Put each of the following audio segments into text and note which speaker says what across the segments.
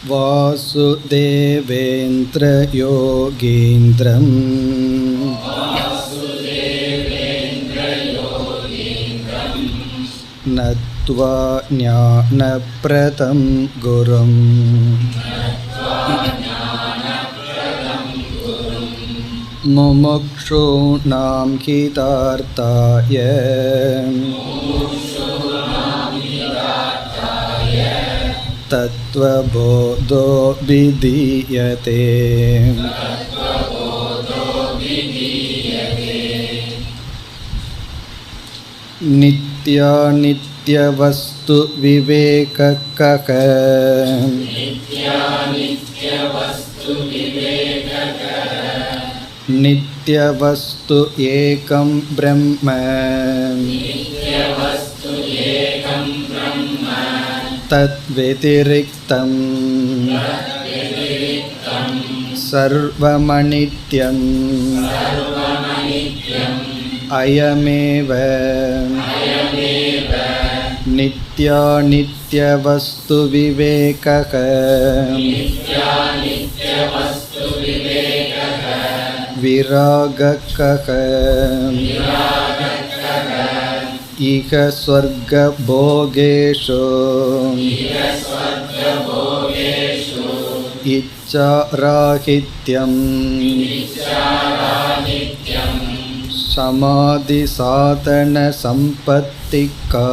Speaker 1: வாசுதேவேந்திர யோகீந்திரம் நத்வா ஞானப்ரதம் குரும் முமுக்ஷூணாம் ஹிதார்த்தாய தத்வபோதோ விதீயதே. நித்யாநித்யவஸ்து விவேகக நித்யவஸ்து ஏகம் ப்ரஹ்ம தத்வ்யதிரிக்தம் சர்வமநித்யம் அயமேவ நித்யாநித்யவஸ்து விவேகக விராகக இக ஸ்வர்க போகேஷு இச்சாராஹித்யம் சமாதி சாதன சம்பத்திகா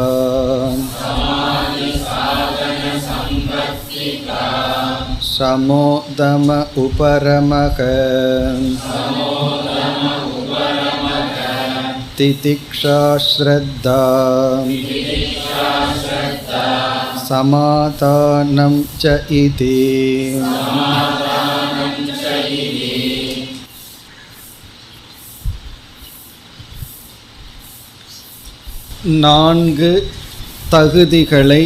Speaker 1: சமோதம உபரமக திதிக்ஷா ஸ்ரத்தா சமாதானம் ச இதி. நான்கு தகுதிகளை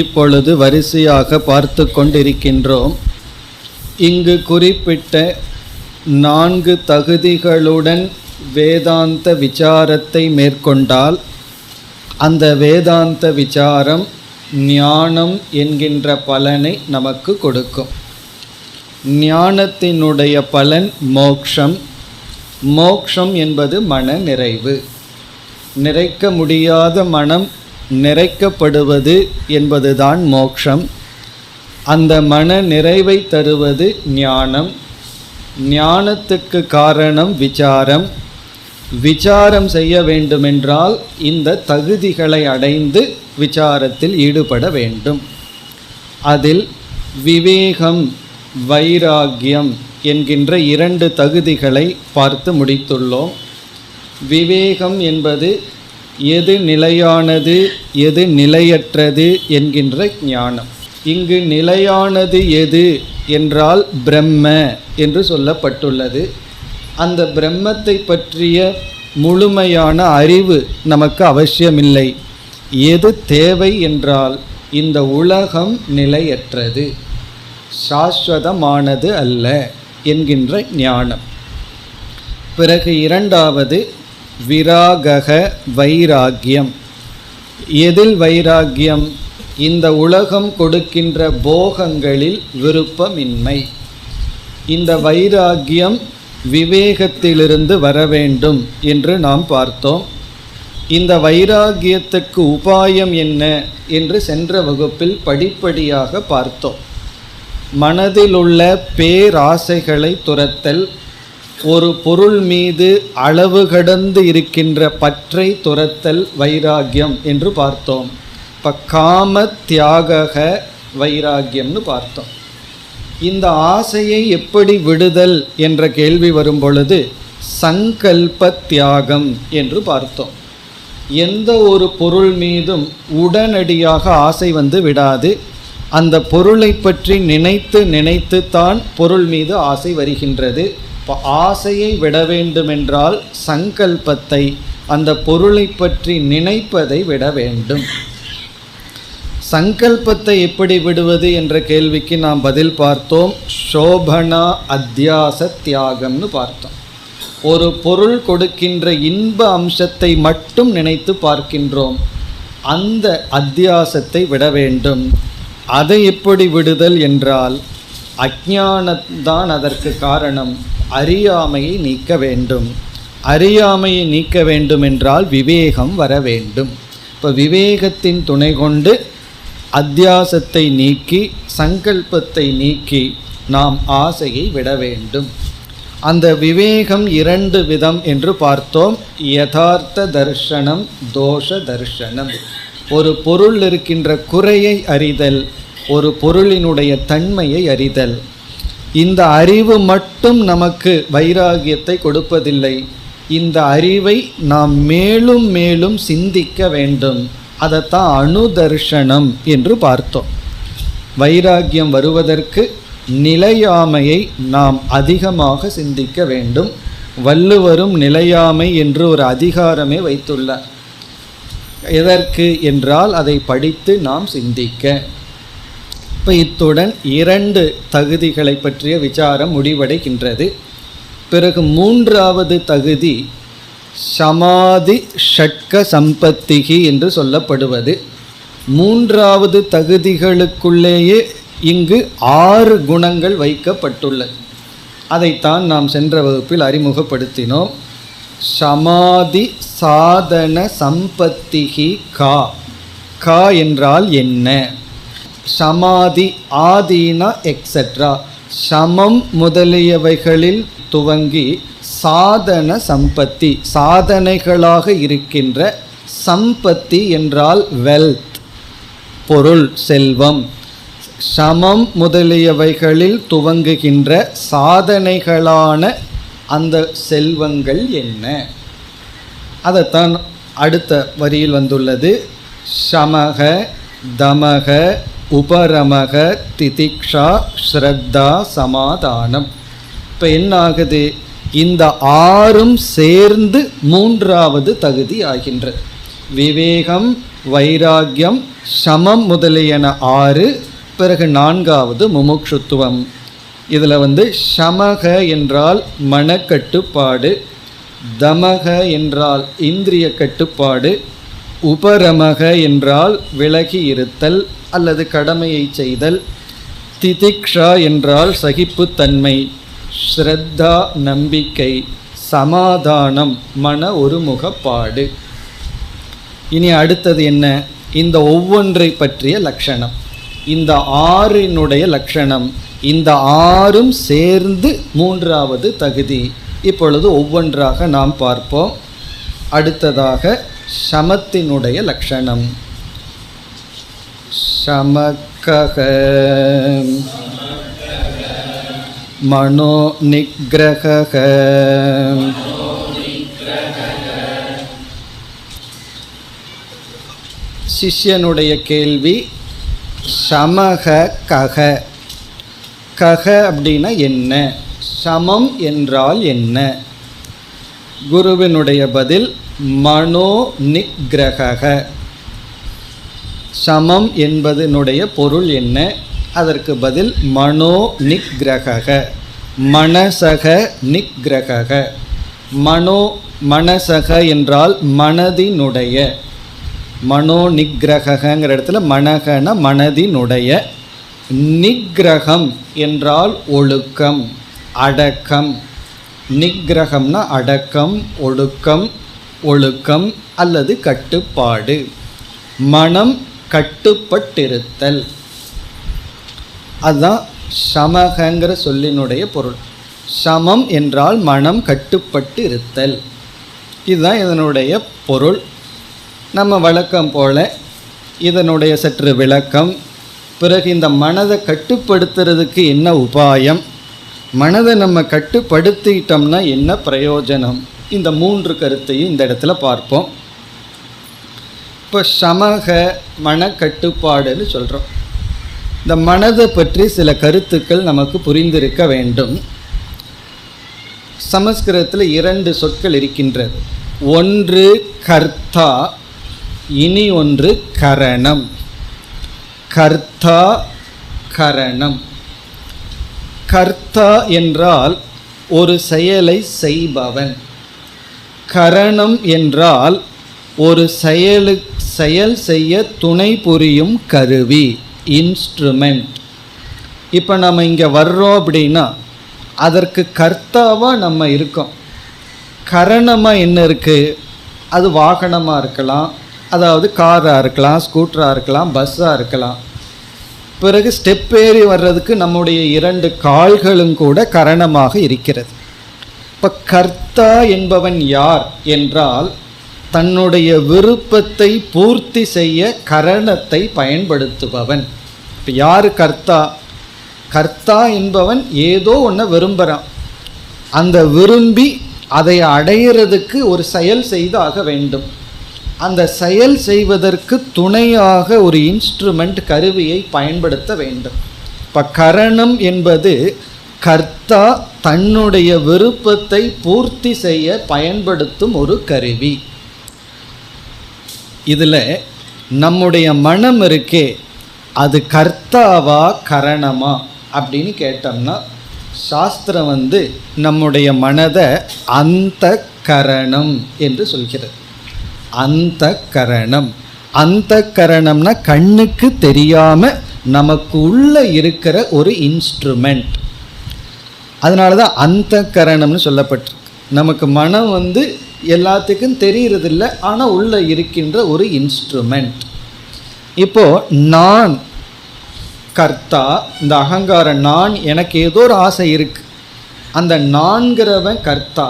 Speaker 1: இப்பொழுது வரிசையாக பார்த்து கொண்டிருக்கின்றோம். இங்கு குறிப்பிட்ட நான்கு தகுதிகளுடன் வேதாந்த விசாரத்தை மேற்கொண்டால் அந்த வேதாந்த விசாரம் ஞானம் என்கின்ற பலனை நமக்கு கொடுக்கும். ஞானத்தினுடைய பலன் மோக்ஷம். மோக்ஷம் என்பது மன நிறைவு. நிறைக்க முடியாத மனம் நிறைக்கப்படுவது என்பதுதான் மோக்ஷம். அந்த மன நிறைவை தருவது ஞானம். ஞானத்துக்கு காரணம் விசாரம். விசாரம் செய்ய வேண்டுமென்றால் இந்த தகுதிகளை அடைந்து விசாரத்தில் ஈடுபட வேண்டும். அதில் விவேகம் வைராகியம் என்கின்ற இரண்டு தகுதிகளை பார்த்து முடித்துள்ளோம். விவேகம் என்பது எது நிலையானது எது நிலையற்றது என்கின்ற ஞானம். இங்கு நிலையானது எது என்றால் பிரம்ம என்று சொல்லப்பட்டுள்ளது. அந்த பிரம்மத்தை பற்றிய முழுமையான அறிவு நமக்கு அவசியமில்லை. எது தேவை என்றால் இந்த உலகம் நிலையற்றது, சாஸ்வதமானது அல்ல என்கின்ற ஞானம். பிறகு இரண்டாவது விராகக வைராகியம். எதில் வைராகியம்? இந்த உலகம் கொடுக்கின்ற போகங்களில் விருப்பமின்மை. இந்த வைராகியம் விவேகத்திலிருந்து வர வேண்டும் என்று நாம் பார்த்தோம். இந்த வைராகியத்துக்கு உபாயம் என்ன என்று சென்ற வகுப்பில் படிப்படியாக பார்த்தோம். மனதில் உள்ள பேராசைகளை துரத்தல், ஒரு பொருள் மீது அளவு கடந்து இருக்கின்ற பற்றை துரத்தல் வைராகியம் என்று பார்த்தோம். இப்போ காம தியாக வைராகியம்னு பார்த்தோம். இந்த ஆசையை எப்படி விடுதல் என்ற கேள்வி வரும் பொழுது சங்கல்ப தியாகம் என்று பார்த்தோம். எந்த ஒரு பொருள் மீதும் உடனடியாக ஆசை வந்து விடாது. அந்த பொருளை பற்றி நினைத்து நினைத்து தான் பொருள் மீது ஆசை வருகின்றது. இப்போ ஆசையை விட வேண்டுமென்றால் சங்கல்பத்தை, அந்த பொருளை பற்றி நினைப்பதை விட வேண்டும். சங்கல்பத்தை எப்படி விடுவது என்ற கேள்விக்கு நாம் பதில் பார்த்தோம். சோபனா அத்தியாச தியாகம்னு பார்த்தோம். ஒரு பொருள் கொடுக்கின்ற இன்ப அம்சத்தை மட்டும் நினைத்து பார்க்கின்றோம். அந்த அத்தியாசத்தை விட வேண்டும். அதை எப்படி விடுதல் என்றால் அஞ்ஞானம்தான் அதற்கு காரணம். அறியாமையை நீக்க வேண்டும். அறியாமையை நீக்க வேண்டும் என்றால் விவேகம் வர வேண்டும். இப்போ விவேகத்தின் துணை கொண்டு அத்தியாசத்தை நீக்கி சங்கல்பத்தை நீக்கி நாம் ஆசையை விட வேண்டும். அந்த விவேகம் 2 விதம் என்று பார்த்தோம். யதார்த்த தர்சனம், தோஷ தர்சனம். ஒரு பொருள் இருக்கின்ற குறையை அறிதல், ஒரு பொருளினுடைய தன்மையை அறிதல். இந்த அறிவு மட்டும் நமக்கு வைராகியத்தை கொடுப்பதில்லை. இந்த அறிவை நாம் மேலும் மேலும் சிந்திக்க வேண்டும். அதைத்தான் அணுதர்ஷனம் என்று பார்த்தோம். வைராகியம் வருவதற்கு நிலையாமையை நாம் அதிகமாக சிந்திக்க வேண்டும். வள்ளுவரும் நிலையாமை என்று ஒரு அதிகாரமே வைத்துள்ளார். எதற்கு என்றால் அதை படித்து நாம் சிந்திக்க. இப்போ இத்துடன் 2 தகுதிகளை பற்றிய விசாரம் முடிவடைகின்றது. பிறகு 3வது தகுதி சமாதி ஷட்க சம்பத்திகி என்று சொல்லப்படுவது. 3வது தகுதிகளுக்குள்ளேயே இங்கு 6 குணங்கள் வைக்கப்பட்டுள்ளது. அதைத்தான் நாம் சென்ற வகுப்பில் அறிமுகப்படுத்தினோம். சமாதி சாதன சம்பத்திகி கா. கா என்றால் என்ன? சமாதி ஆதீனா எக்ஸெட்ரா, சமம் முதலியவைகளில் துவங்கி சாதன சம்பத்தி, சாதனைகளாக இருக்கின்ற சம்பத்தி என்றால் வெல்த், பொருள், செல்வம். சமம் முதலியவைகளில் துவங்குகின்ற சாதனைகளான அந்த செல்வங்கள் என்ன? அதைத்தான் அடுத்த வரியில் வந்துள்ளது. சமக தமக உபரமக திதிக்ஷா ஸ்ரத்தா சமாதானம். இப்போ என்ன ஆகுது? இந்த 6ம் சேர்ந்து 3வது தகுதி ஆகின்றது. விவேகம், வைராகியம், சமம் முதலியன 6. பிறகு 4வது முமுட்சுத்துவம். இதில் சமக என்றால் மனக்கட்டுப்பாடு, தமக என்றால் இந்திரிய கட்டுப்பாடு, உபரமக என்றால் விலகி இருத்தல் அல்லது கடமையை செய்தல், திதிக்ஷா என்றால் சகிப்புத்தன்மை, ஸ்ரத்தா நம்பிக்கை, சமாதானம் மன ஒருமுகப்பாடு. இனி அடுத்தது என்ன? இந்த ஒவ்வொன்றை பற்றிய லட்சணம். இந்த 6னுடைய லட்சணம். இந்த 6ம் சேர்ந்து 3வது தகுதி. இப்பொழுது ஒவ்வொன்றாக நாம் பார்ப்போம். அடுத்ததாக சமத்தினுடைய லட்சணம். சமக்கக மனோ நிக்ரக. சிஷ்யனுடைய கேள்வி, சமக கக. கக அப்படின்னா என்ன? சமம் என்றால் என்ன? குருவினுடைய பதில் மனோ நிக்ரக. சமம் என்பதனுடைய பொருள் என்ன? அதற்கு பதில் மனோ நிக்ரக, மனசக நிக்ரக. மனோ மனசக என்றால் மனதினுடைய, மனோ நிக்ரகங்கிற இடத்துல மனகன மனதினுடைய, நிக்ரகம் என்றால் ஒழுக்கம், அடக்கம். நிக்ரகம்னா அடக்கம், ஒடுக்கம், ஒழுக்கம் அல்லது கட்டுப்பாடு. மனம் கட்டுப்பட்டிருத்தல், அதுதான் சமகங்கிற சொல்லினுடைய பொருள். சமம் என்றால் மனம் கட்டுப்பட்டு இருத்தல். இதுதான் இதனுடைய பொருள். நம்ம வழக்கம் போல இதனுடைய சற்று விளக்கம். பிறகு இந்த மனதை கட்டுப்படுத்துறதுக்கு என்ன உபாயம், மனதை நம்ம கட்டுப்படுத்திட்டோம்னா என்ன பிரயோஜனம், இந்த 3 கருத்தையும் இந்த இடத்துல பார்ப்போம். இப்போ சமக மனக்கட்டுப்பாடுன்னு சொல்கிறோம். இந்த மனதை பற்றி சில கருத்துக்கள் நமக்கு புரிந்திருக்க வேண்டும். சமஸ்கிருதத்தில் 2 சொற்கள் இருக்கின்றது. ஒன்று கர்த்தா, இனி ஒன்று கரணம். கர்த்தா கரணம். கர்த்தா என்றால் ஒரு செயலை செய்பவன். கரணம் என்றால் ஒரு செயல் செய்ய துணை புரியும் கருவி இன்ஸ்ட்ருமெண்ட். இப்போ நம்ம இங்கே வர்றோம் அப்படின்னா அதற்கு கர்த்தாவாக நம்ம இருக்கோம். கரணமாக என்ன இருக்குது? அது வாகனமாக இருக்கலாம், அதாவது காராக இருக்கலாம், ஸ்கூட்டராக இருக்கலாம், பஸ்ஸாக இருக்கலாம். பிறகு ஸ்டெப் ஏறி வர்றதுக்கு நம்முடைய 2 கால்களும் கூட கரணமாக இருக்கிறது. இப்போ கர்த்தா என்பவன் யார் என்றால் தன்னுடைய விருப்பத்தை பூர்த்தி செய்ய கரணத்தை பயன்படுத்துபவன். இப்போ யார் கர்த்தா? கர்த்தா என்பவன் ஏதோ ஒன்றை விரும்புகிறான். அந்த விரும்பி அதை அடையிறதுக்கு ஒரு செயல் செய்தாக வேண்டும். அந்த செயல் செய்வதற்கு துணையாக ஒரு இன்ஸ்ட்ருமெண்ட், கருவியை பயன்படுத்த வேண்டும். இப்போ கரணம் என்பது கர்த்தா தன்னுடைய விருப்பத்தை பூர்த்தி செய்ய பயன்படுத்தும் ஒரு கருவி. இதில் நம்முடைய மனம் இருக்கே, அது கர்த்தாவா கரணமா அப்படின்னு கேட்டோம்னா சாஸ்திரம் நம்முடைய மனதை அந்த கரணம் என்று சொல்கிறது. அந்த கரணம், அந்த கரணம்னா கண்ணுக்கு தெரியாமல் நமக்கு உள்ள இருக்கிற ஒரு இன்ஸ்ட்ருமெண்ட். அதனால தான் அந்த கரணம்னு சொல்லப்பட்டிருக்கு. நமக்கு மனம் எல்லாத்துக்கும் தெரியறதில்ல, ஆனால் உள்ளே இருக்கின்ற ஒரு இன்ஸ்ட்ருமெண்ட். இப்போது நான் கர்த்தா, இந்த அகங்காரம் நான், எனக்கு ஏதோ ஒரு ஆசை இருக்குது, அந்த நான்கிறவன் கர்த்தா.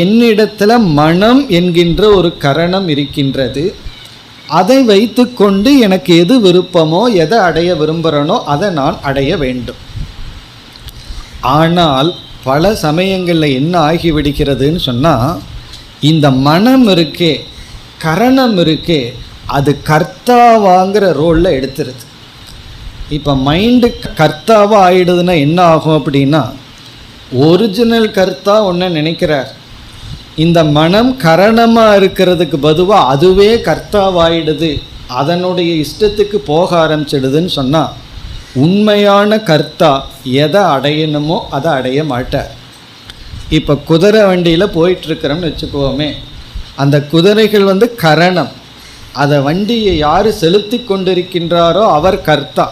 Speaker 1: என்னிடத்தில் மனம் என்கின்ற ஒரு கரணம் இருக்கின்றது. அதை வைத்து கொண்டு எனக்கு எது விருப்பமோ, எதை அடைய விரும்புகிறனோ அதை நான் அடைய வேண்டும். ஆனால் பல சமயங்களில் என்ன ஆகிவிடுகிறதுன்னு சொன்னால், இந்த மனம் இருக்கே, கரணம் இருக்கே, அது கர்த்தாவாங்கிற ரோலில் எடுத்துருது. இப்போ மைண்டு கர்த்தாவாக ஆகிடுதுன்னா என்ன ஆகும் அப்படின்னா, ஒரிஜினல் கர்த்தா ஒன்று நினைக்கிறார், இந்த மனம் கரணமாக இருக்கிறதுக்கு பதுவாக அதுவே கர்த்தாவாயிடுது, அதனுடைய இஷ்டத்துக்கு போக ஆரம்பிச்சிடுதுன்னு சொன்னால், உண்மையான கர்த்தா எதை அடையணுமோ அதை அடைய மாட்டார். இப்போ குதிரை வண்டியில் போயிட்டுருக்கிறோம்னு வச்சுக்கோமே, அந்த குதிரைகள் கரணம். அதை வண்டியை யார் செலுத்தி கொண்டிருக்கின்றாரோ அவர் கர்த்தா.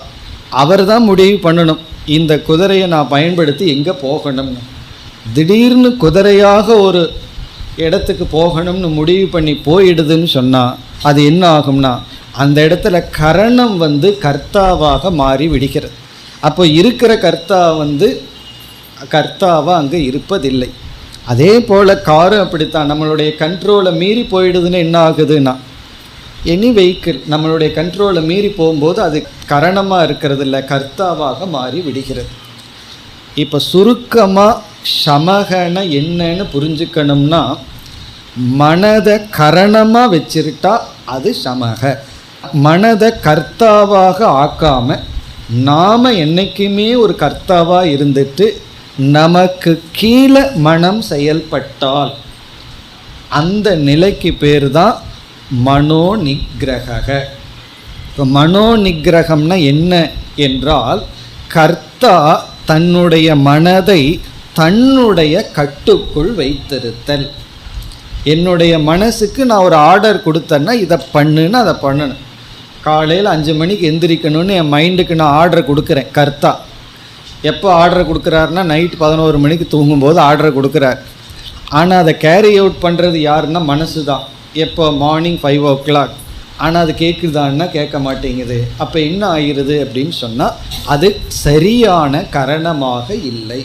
Speaker 1: அவர் தான் முடிவு பண்ணணும், இந்த குதிரையை நான் பயன்படுத்தி எங்கே போகணும்னு. திடீர்னு குதிரையாக ஒரு இடத்துக்கு போகணும்னு முடிவு பண்ணி போயிடுதுன்னு சொன்னால் அது என்ன ஆகும்னா, அந்த இடத்துல கரணம் கர்த்தாவாக மாறி விடுகிறது. அப்போ இருக்கிற கர்த்தா கர்த்தாவாக அங்கே இருப்பதில்லை. அதே போல் காரும் அப்படித்தான், நம்மளுடைய கண்ட்ரோலை மீறி போயிடுதுன்னு என்ன ஆகுதுன்னா, எனி வெஹிக்கிள் நம்மளுடைய கண்ட்ரோலை மீறி போகும்போது அது கரணமாக இருக்கிறது இல்லை, கர்த்தாவாக மாறி விடுகிறது. இப்போ சுருக்கமாக சமகன என்னன்னு புரிஞ்சுக்கணும்னா, மனதை கரணமாக வச்சிருட்டா அது சமக. மனதை கர்த்தாவாக ஆக்காமல் நாம் என்றைக்குமே ஒரு கர்த்தாவாக இருந்துட்டு நமக்கு கீழே மனம் செயல்பட்டால் அந்த நிலைக்கு பேர் தான் மனோ நிகிரக. இப்போ மனோ நிகிரகம்னா என்ன என்றால், கர்த்தா தன்னுடைய மனதை தன்னுடைய கட்டுக்குள் வைத்திருத்தல். என்னுடைய மனசுக்கு நான் ஒரு ஆர்டர் கொடுத்தேன்னா இதை பண்ணுன்னு அதை பண்ணணும். காலையில் 5 மணிக்கு எந்திரிக்கணும்னு என் மைண்டுக்கு நான் ஆர்டர் கொடுக்குறேன். கர்த்தா எப்போ ஆர்டர் கொடுக்குறாருன்னா நைட் 11 மணிக்கு தூங்கும்போது ஆர்டர் கொடுக்குறார். ஆனால் அதை கேரி அவுட் பண்ணுறது யாருன்னா மனசு தான். எப்போ மார்னிங் 5 o'clock. ஆனால் அது கேட்குதான்னா கேட்க மாட்டேங்குது. அப்போ என்ன ஆகிடுது அப்படின்னு சொன்னால், அது சரியான கரணமாக இல்லை.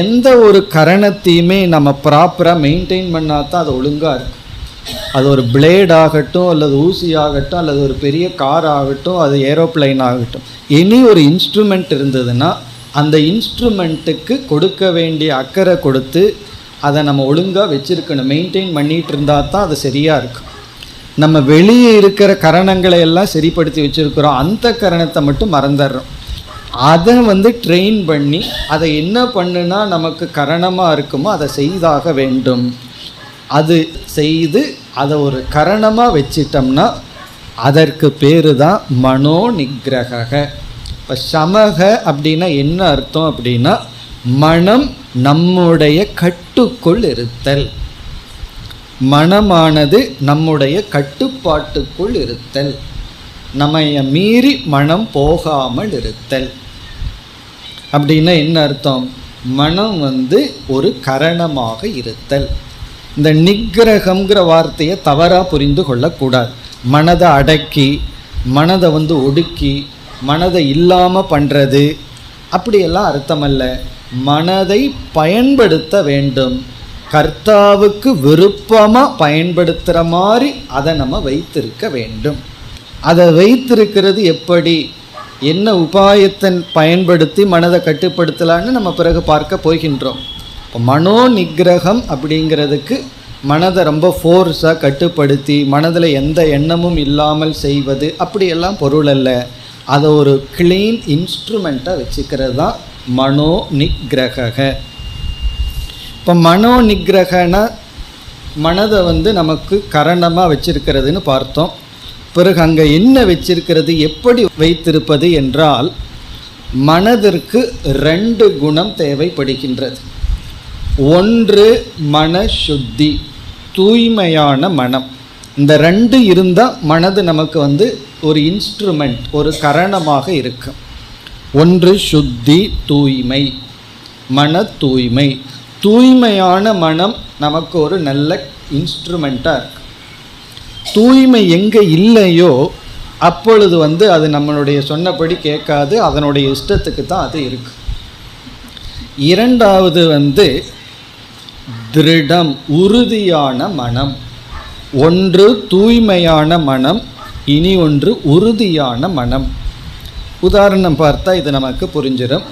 Speaker 1: எந்த ஒரு கரணத்தையுமே நம்ம ப்ராப்பராக மெயின்டைன் பண்ணால் தான் அது ஒழுங்காக இருக்கும். அது ஒரு பிளேட் ஆகட்டும், அல்லது ஊசி ஆகட்டும், அல்லது ஒரு பெரிய கார் ஆகட்டும், அது ஏரோப்ளைன் ஆகட்டும், இனி ஒரு இன்ஸ்ட்ருமெண்ட் இருந்ததுன்னா அந்த இன்ஸ்ட்ருமெண்ட்டுக்கு கொடுக்க வேண்டிய அக்கறை கொடுத்து அதை நம்ம ஒழுங்காக வச்சுருக்கணும். மெயின்டைன் பண்ணிகிட்டு இருந்தால் தான் அது சரியாக இருக்கும். நம்ம வெளியே இருக்கிற கரணங்களை எல்லாம் சரிப்படுத்தி வச்சுருக்கிறோம், அந்த கரணத்தை மட்டும் மறந்துடுறோம். அதை ட்ரெயின் பண்ணி அதை என்ன பண்ணுனா நமக்கு கரணமாக இருக்குமோ அதை செய்தாக வேண்டும். அது செய்து அதை ஒரு கரணமாக வச்சிட்டோம்னா அதற்கு பேர் தான் மனோ நிகிரக. இப்போ சமக அப்படின்னா என்ன அர்த்தம் அப்படின்னா, மனம் நம்முடைய கட்டுக்குள் இருத்தல். மனமானது நம்முடைய கட்டுப்பாட்டுக்குள் இருத்தல். நம்மைய மீறி மனம் போகாமல் இருத்தல். அப்படின்னா என்ன அர்த்தம்? மனம் ஒரு கரணமாக இருத்தல். இந்த நிக்கிரகம்ங்கிற வார்த்தையை தவறாக புரிந்து கொள்ளக்கூடாது. மனதை அடக்கி, மனதை ஒடுக்கி, மனதை இல்லாமல் பண்ணுறது அப்படியெல்லாம் அர்த்தம் அல்ல. மனதை பயன்படுத்த வேண்டும், கர்த்தாவுக்கு விருப்பமாக பயன்படுத்துகிற மாதிரி அதை நம்ம வைத்திருக்க வேண்டும். அதை வைத்திருக்கிறது எப்படி, என்ன உபாயத்தை பயன்படுத்தி மனதை கட்டுப்படுத்தலான்னு நம்ம பிறகு பார்க்க போகின்றோம். இப்போ மனோ நிகிரகம் அப்படிங்கிறதுக்கு மனதை ரொம்ப ஃபோர்ஸாக கட்டுப்படுத்தி மனதில் எந்த எண்ணமும் இல்லாமல் செய்வது அப்படியெல்லாம் பொருள் அல்ல. அதை ஒரு க்ளீன் இன்ஸ்ட்ருமெண்ட்டாக வச்சுக்கிறது தான் மனோ நிகிரக. இப்போ மனோ நிகிரகனா மனதை நமக்கு கரணமாக வச்சிருக்கிறதுன்னு பார்த்தோம். பிறகு அங்கே என்ன வச்சிருக்கிறது, எப்படி வைத்திருப்பது என்றால், மனதிற்கு 2 குணம் தேவைப்படுகின்றது. ஒன்று மனசுத்தி, தூய்மையான மனம். இந்த 2 இருந்தால் மனது நமக்கு ஒரு இன்ஸ்ட்ருமெண்ட், ஒரு கரணமாக இருக்கும். ஒன்று சுத்தி, தூய்மை, மன தூய்மை. தூய்மையான மனம் நமக்கு ஒரு நல்ல இன்ஸ்ட்ருமெண்ட்டாக இருக்கு. தூய்மை எங்கே இல்லையோ அப்பொழுது அது நம்மளுடைய சொன்னபடி கேட்காது, அதனுடைய இஷ்டத்துக்கு தான் அது இருக்கு. இரண்டாவது திருடம், உறுதியான மனம். ஒன்று தூய்மையான மனம், இனி ஒன்று உறுதியான மனம். உதாரணம் பார்த்தா இது நமக்கு புரிஞ்சிடும்.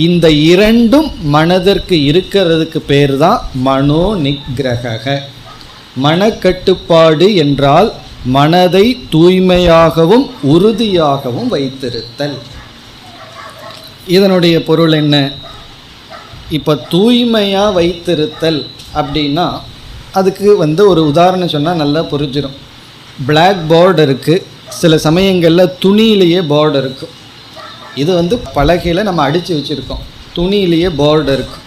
Speaker 1: இந்த 2ம் மனதிற்கு இருக்கிறதுக்கு பேர் தான் மனோ நிகிரக. மனக்கட்டுப்பாடு என்றால் மனதை தூய்மையாகவும் உறுதியாகவும் வைத்திருத்தல். இதனுடைய பொருள் என்ன? இப்போ தூய்மையாக வைத்திருத்தல் அப்படின்னா அதுக்கு ஒரு உதாரணம் சொன்னால் நல்லா புரிஞ்சிடும். பிளாக் போர்டு இருக்குது, சில சமயங்களில் துணியிலேயே போர்டு இருக்கும். இது பலகையில் நம்ம அடித்து வச்சுருக்கோம், துணியிலேயே போர்டு இருக்கும்.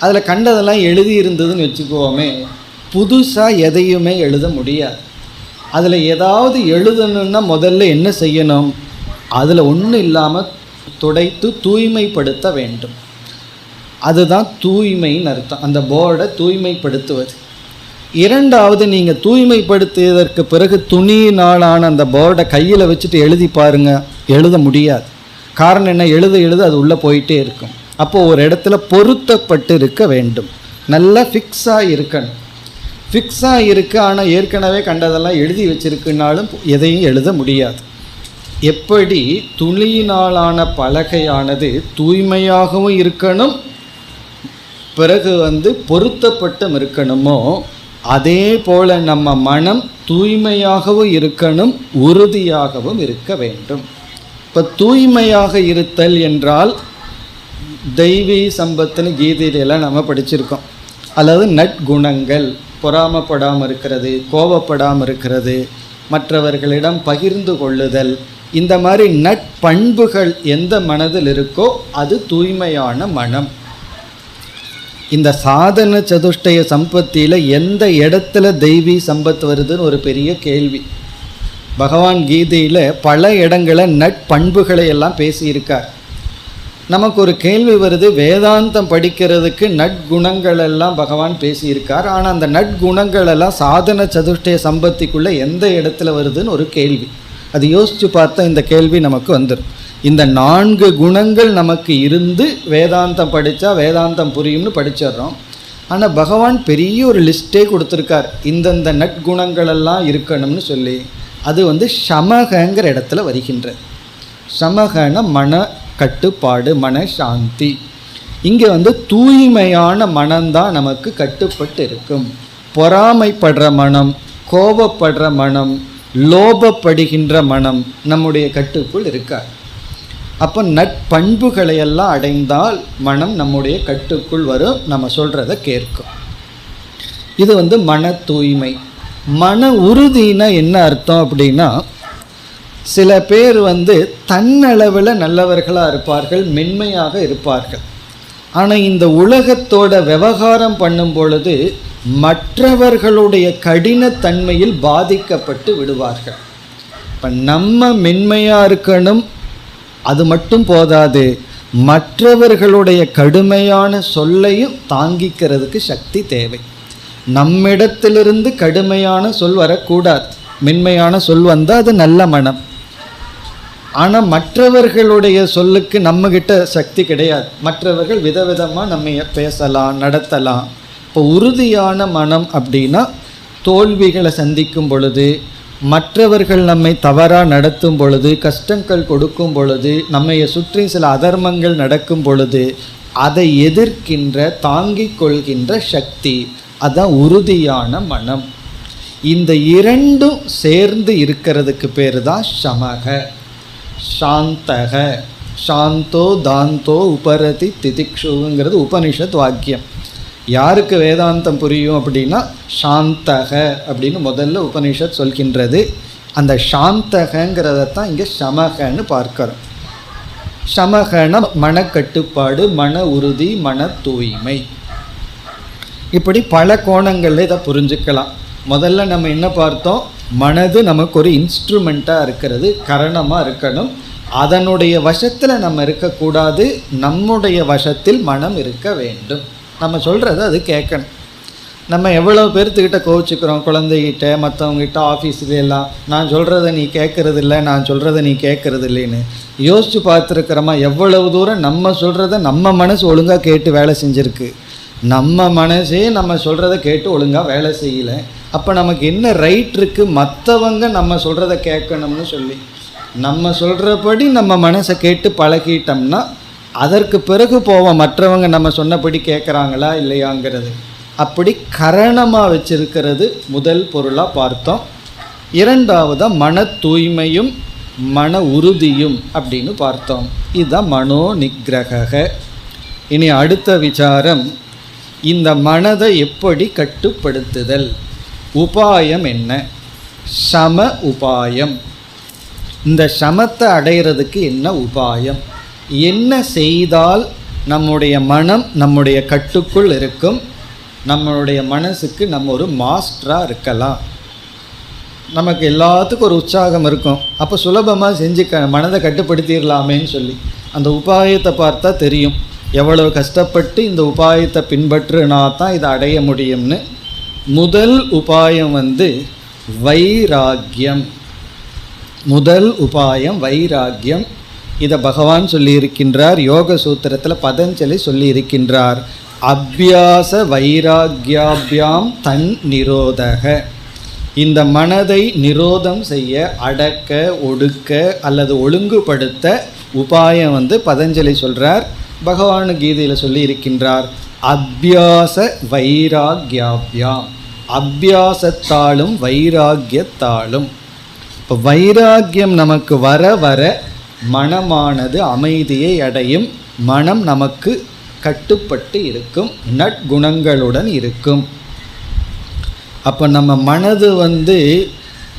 Speaker 1: அதில் கண்டதெல்லாம் எழுதி இருந்ததுன்னு வச்சுக்குவோமே, புதுசாக எதையுமே எழுத முடியாது. அதில் ஏதாவது எழுதணுன்னா முதல்ல என்ன செய்யணும்? அதில் ஒன்றும் இல்லாமல் துடைத்து தூய்மைப்படுத்த வேண்டும். அதுதான் தூய்மைன்னு அர்த்தம், அந்த போர்டை தூய்மைப்படுத்துவது. இரண்டாவது, நீங்கள் தூய்மைப்படுத்தியதற்கு பிறகு துணியினாலான அந்த போர்டை கையில் வச்சுட்டு எழுதி பாருங்கள், எழுத முடியாது. காரணம் என்ன? எழுத அது உள்ளே போயிட்டே இருக்கும். அப்போது ஒரு இடத்துல பொருத்தப்பட்டு இருக்க வேண்டும், நல்லா ஃபிக்ஸாக இருக்கணும். ஃபிக்ஸாக இருக்குது, ஆனால் ஏற்கனவே கண்டதெல்லாம் எழுதி வச்சுருக்குனாலும் எதையும் எழுத முடியாது. எப்படி துணியினாலான பலகையானது தூய்மையாகவும் இருக்கணும், பிறகு பொருத்தப்பட்டும் இருக்கணுமோ, அதே போல் நம்ம மனம் தூய்மையாகவும் இருக்கணும், உறுதியாகவும் இருக்க வேண்டும். இப்போ தூய்மையாக இருத்தல் என்றால் தெய்வீ சம்பத்துன்னு கீதையிலெல்லாம் நம்ம படிச்சிருக்கோம். அல்லது நற்குணங்கள், பொறாமப்படாமல் இருக்கிறது, கோபப்படாமல் இருக்கிறது, மற்றவர்களிடம் பகிர்ந்து கொள்ளுதல், இந்த மாதிரி நட்பண்புகள் எந்த மனதில் இருக்கோ அது தூய்மையான மனம். இந்த சாதன சதுஷ்டய சம்பத்தியில் எந்த இடத்துல தெய்வீ சம்பத் வருதுன்னு ஒரு பெரிய கேள்வி. பகவான் கீதையில் பல இடங்களை நட்பண்புகளை எல்லாம் பேசியிருக்கார். நமக்கு ஒரு கேள்வி வருது, வேதாந்தம் படிக்கிறதுக்கு நற்குணங்கள் எல்லாம் பகவான் பேசியிருக்கார், ஆனால் அந்த நற்குணங்கள் எல்லாம் சாதன சதுஷ்டய சம்பத்திக்குள்ளே எந்த இடத்துல வருதுன்னு ஒரு கேள்வி. அது யோசித்து பார்த்தா இந்த கேள்வி நமக்கு வந்துடும். இந்த 4 குணங்கள் நமக்கு இருந்து வேதாந்தம் படித்தா வேதாந்தம் புரியும்னு படிச்சிடுறோம். ஆனால் பகவான் பெரிய ஒரு லிஸ்ட்டே கொடுத்துருக்கார், இந்தந்த நற்குணங்களெல்லாம் இருக்கணும்னு சொல்லி. அது சமகங்கிற இடத்துல வருகின்றது. சமகன மன கட்டுப்பாடு, மன சாந்தி. இங்கே தூய்மையான மனம்தான் நமக்கு கட்டுப்பட்டு இருக்கும். பொறாமைப்படுற மனம், கோபப்படுற மனம், லோபப்படுகின்ற மனம் நம்முடைய கட்டுக்குள் இருக்கார். அப்போ நட்பண்புகளையெல்லாம் அடைந்தால் மனம் நம்முடைய கட்டுக்குள் வரும், நம்ம சொல்கிறத கேட்கும். இது மன தூய்மை. மன உறுதினா என்ன அர்த்தம் அப்படின்னா, சில பேர் தன்னளவில் நல்லவர்களாக இருப்பார்கள், மென்மையாக இருப்பார்கள். ஆனால் இந்த உலகத்தோட விவகாரம் பண்ணும் பொழுது மற்றவர்களுடைய கடினத்தன்மையில் பாதிக்கப்பட்டு விடுவார்கள். இப்போ நம்ம மென்மையாக இருக்கணும், அது மட்டும் போதாது, மற்றவர்களுடைய கடுமையான சொல்லையும் தாங்கிக்கிறதுக்கு சக்தி தேவை. நம்மிடத்திலிருந்து கடுமையான சொல் வரக்கூடாது, மென்மையான சொல் வந்தால் அது நல்ல மனம். ஆனால் மற்றவர்களுடைய சொல்லுக்கு நம்மக்கிட்ட சக்தி கிடையாது. மற்றவர்கள் விதவிதமாக நம்ம பேசலாம், நடத்தலாம். இப்போ உறுதியான மனம் அப்படின்னா தோல்விகளை சந்திக்கும் பொழுது, மற்றவர்கள் நம்மை தவறாக நடத்தும் பொழுது, கஷ்டங்கள் கொடுக்கும் பொழுது, நம்மை சுற்றி சில அதர்மங்கள் நடக்கும் பொழுது அதை எதிர்க்கின்ற தாங்கிக் கொள்கின்ற சக்தி, அதுதான் உறுதியான மனம். இந்த இரண்டும் சேர்ந்து இருக்கிறதுக்கு பேர் தான் சமக. சாந்தக, சாந்தோ தாந்தோ உபரதி திதிக்ஷுங்கிறது உபனிஷத் வாக்கியம். யாருக்கு வேதாந்தம் புரியும் அப்படின்னா சாந்தக அப்படின்னு முதல்ல உபனிஷத் சொல்கின்றது. அந்த சாந்தகங்கிறதான் இங்கே சமகன்னு பார்க்கிறோம். சமகன மனக்கட்டுப்பாடு, மன உறுதி, மன தூய்மை. இப்படி பல கோணங்களில் இதை புரிஞ்சுக்கலாம். முதல்ல நம்ம என்ன பார்த்தோம், மனது நமக்கு ஒரு இன்ஸ்ட்ருமெண்ட்டாக இருக்கிறது, கரணமாக இருக்கணும். அதனுடைய வசத்தில் நம்ம இருக்கக்கூடாது, நம்முடைய வசத்தில் மனம் இருக்க வேண்டும். நம்ம சொல்கிறத அது கேட்கணும். நம்ம எவ்வளோ பேர்த்துக்கிட்ட கோவிச்சுக்கிறோம், குழந்தைகிட்ட, மற்றவங்ககிட்ட, ஆஃபீஸில் எல்லாம், நான் சொல்கிறத நீ கேட்குறது இல்லை, நான் சொல்கிறத நீ கேட்குறது இல்லைன்னு யோசித்து பார்த்துருக்குறோமா? எவ்வளவு தூரம் நம்ம சொல்கிறத நம்ம மனசு ஒழுங்காக கேட்டு வேலை செஞ்சுருக்கு, நம்ம மனசே நம்ம சொல்கிறத கேட்டு ஒழுங்காக வேலை செய்யலை. அப்போ நமக்கு என்ன ரைட் இருக்குது மற்றவங்க நம்ம சொல்கிறத கேட்கணும்னு சொல்லி? நம்ம சொல்கிறபடி நம்ம மனசை கேட்டு பழகிட்டோம்னா அதற்கு பிறகு போவோம் மற்றவங்க நம்ம சொன்னபடி கேட்குறாங்களா இல்லையாங்கிறது. அப்படி கரணமாக வச்சிருக்கிறது முதல் பொருளாக பார்த்தோம். இரண்டாவதாக மன தூய்மையும் மன உறுதியும் அப்படின்னு பார்த்தோம். இதுதான் மனோ நிகிரக. இனி அடுத்த விசாரம், இந்த மனதை எப்படி கட்டுப்படுத்துதல், உபாயம் என்ன? சம உபாயம். இந்த சமத்தை அடைகிறதுக்கு என்ன உபாயம், என்ன செய்தால் நம்முடைய மனம் நம்முடைய கட்டுக்குள் இருக்கும், நம்மளுடைய மனசுக்கு நம்ம ஒரு மாஸ்டராக இருக்கலாம். நமக்கு எல்லாத்துக்கும் ஒரு உற்சாகம் இருக்கும், அப்போ சுலபமாக செஞ்சு மனதை கட்டுப்படுத்திடலாமேன்னு சொல்லி அந்த உபாயத்தை பார்த்தா தெரியும் எவ்வளவு கஷ்டப்பட்டு இந்த உபாயத்தை பின்பற்றினா தான் இதை அடைய முடியும்னு. முதல் உபாயம் வைராக்கியம். முதல் உபாயம் வைராக்கியம். இதை பகவான் சொல்லியிருக்கின்றார், யோக சூத்திரத்தில் பதஞ்சலி சொல்லியிருக்கின்றார். அபியாச வைராக்கியாபியாம் தன் நிரோதக. இந்த மனதை நிரோதம் செய்ய, அடக்க, ஒடுக்க அல்லது ஒழுங்குபடுத்த உபாயம் பதஞ்சலி சொல்கிறார். பகவான் கீதையில் சொல்லியிருக்கின்றார் அபியாச வைராக்கியாபியாம். அபியாசத்தாலும் வைராக்கியத்தாலும். இப்போ வைராக்கியம் நமக்கு வர வர மனமானது அமைதியை அடையும், மனம் நமக்கு கட்டுப்பட்டு இருக்கும், நற்குணங்களுடன் இருக்கும். அப்போ நம்ம மனது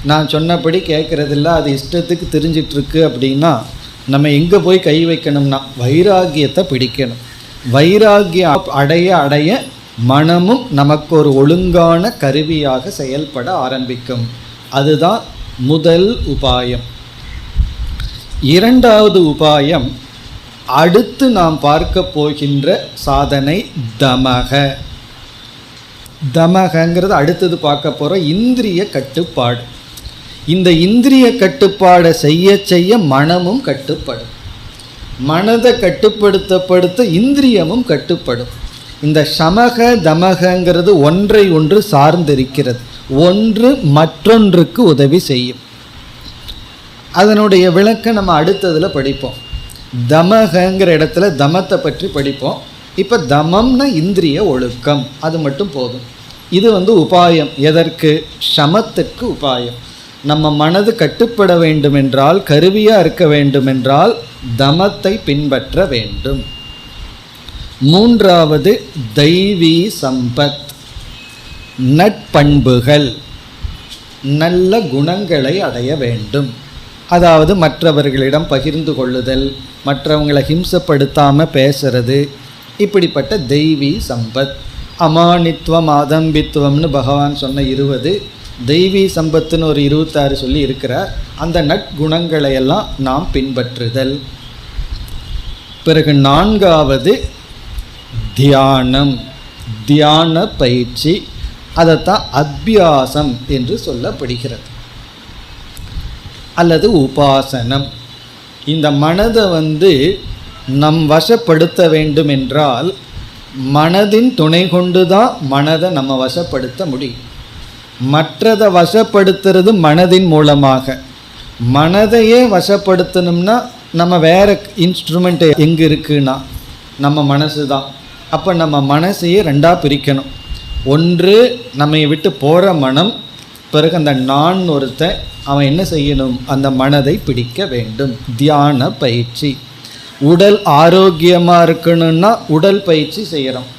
Speaker 1: நான் சொன்னபடி கேட்குறதில்ல, அது இஷ்டத்துக்கு தெரிஞ்சிட்ருக்கு அப்படின்னா நம்ம எங்கே போய் கை வைக்கணும்னா வைராக்கியத்தை பிடிக்கணும். வைராக்கியம் அடைய அடைய மனமும் நமக்கு ஒரு ஒழுங்கான கருவியாக செயல்பட ஆரம்பிக்கும். அதுதான் முதல் உபாயம். இரண்டாவது உபாயம், அடுத்து நாம் பார்க்க போகின்ற சாதனை தமக. தமகங்கிறது அடுத்தது பார்க்க போகிற இந்திரிய கட்டுப்பாடு. இந்த இந்திரிய கட்டுப்பாடை செய்ய செய்ய மனமும் கட்டுப்படும். மனதை கட்டுப்படுத்தப்படுத்த இந்திரியமும் கட்டுப்படும். இந்த சமக தமகங்கிறது ஒன்றை ஒன்று சார்ந்திருக்கிறது, ஒன்று மற்றொன்றுக்கு உதவி செய்யும். அதனுடைய விளக்கம் நம்ம அடுத்ததில் படிப்போம். தமகங்கிற இடத்துல தமத்தை பற்றி படிப்போம். இப்போ தமம்னா இந்திரிய ஒழுக்கம், அது மட்டும் போதும். இது உபாயம். எதற்கு? சமத்துக்கு உபாயம். நம்ம மனது கட்டுப்பட வேண்டுமென்றால், கருவியாக இருக்க வேண்டுமென்றால் தமத்தை பின்பற்ற வேண்டும். மூன்றாவது தெய்வீ சம்பத், நட்பண்புகள், நல்ல குணங்களை அடைய வேண்டும். அதாவது மற்றவர்களிடம் பகிர்ந்து கொள்ளுதல், மற்றவங்களை ஹிம்சப்படுத்தாமல் பேசுறது, இப்படிப்பட்ட தெய்வீ சம்பத். அமானித்துவம், அதம்பித்துவம்னு பகவான் சொன்ன 20, தெய்வீ சம்பத்துன்னு ஒரு 26 சொல்லி இருக்கிறார். அந்த நற்குணங்களையெல்லாம் நாம் பின்பற்றுதல். பிறகு 4வது தியானம், தியான பயிற்சி. அதைத்தான் அபியாசம் என்று சொல்லப்படுகிறது, அல்லது உபாசனம். இந்த மனதை நம் வசப்படுத்த வேண்டும் என்றால் மனதின் துணை கொண்டு தான் மனதை நம்ம வசப்படுத்த முடியும். மற்றதை வசப்படுத்துறது மனதின் மூலமாக. மனதையே வசப்படுத்தணும்னா நம்ம வேறு இன்ஸ்ட்ருமெண்ட் எங்கே இருக்குன்னா நம்ம மனசு தான். அப்போ நம்ம மனசையே 2ஆக பிரிக்கணும். ஒன்று நம்மை விட்டு போகிற மனம், பிறகு அந்த நான் ஒருத்தன், அவன் என்ன செய்யணும், அந்த மனதை பிடிக்க வேண்டும். தியான பயிற்சி. உடல் ஆரோக்கியமாக இருக்கணும்னா உடல் பயிற்சி செய்கிறோம்.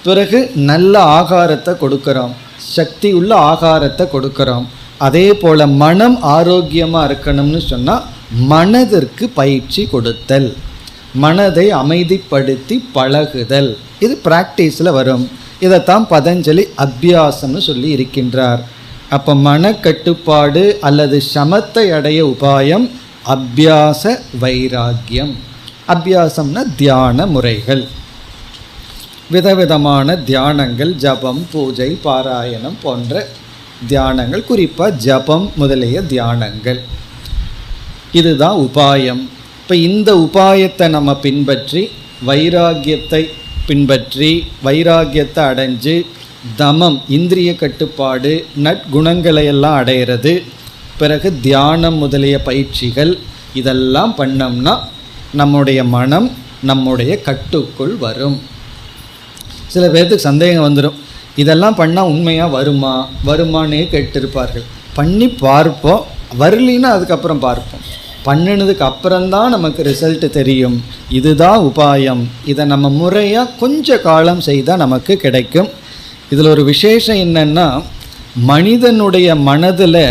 Speaker 1: பிறகு நல்ல ஆகாரத்தை கொடுக்குறோம், சக்தி உள்ள ஆகாரத்தை கொடுக்குறோம். அதே போல் மனம் ஆரோக்கியமாக இருக்கணும்னு சொன்னால் மனதிற்கு பயிற்சி கொடுத்தல், மனதை அமைதிப்படுத்தி பழகுதல். இது பிராக்டிஸில் வரும். இதைத்தான் பதஞ்சலி அபியாசம்னு சொல்லி இருக்கின்றார். அப்போ மனக்கட்டுப்பாடு அல்லது சமத்தை அடைய உபாயம் அபியாச வைராக்கியம். அபியாசம்னா தியான முறைகள், விதவிதமான தியானங்கள், ஜபம், பூஜை, பாராயணம் போன்ற தியானங்கள், குறிப்பாக ஜபம் முதலிய தியானங்கள். இதுதான் உபாயம். இப்போ இந்த உபாயத்தை நம்ம பின்பற்றி வைராக்கியத்தை பின்பற்றி வைராக்கியத்தை அடைஞ்சு தமம் இந்திரிய கட்டுப்பாடு நற்குணங்களையெல்லாம் அடையிறது. பிறகு தியானம் முதலிய பயிற்சிகள் இதெல்லாம் பண்ணோம்னா நம்முடைய மனம் நம்முடைய கட்டுக்குள் வரும். சில பேர்த்துக்கு சந்தேகம் வந்துடும், இதெல்லாம் பண்ணால் உண்மையாக வருமானே கேட்டிருப்பார்கள். பண்ணி பார்ப்போம், வரலின்னா அதுக்கப்புறம் பார்ப்போம். பண்ணினதுக்கு அப்புறம்தான் நமக்கு ரிசல்ட் தெரியும். இதுதான் உபாயம். இதை நம்ம முறையாக கொஞ்ச காலம் செய்தால் நமக்கு கிடைக்கும். இதில் ஒரு விசேஷம் என்னென்னா, மனிதனுடைய மனதில்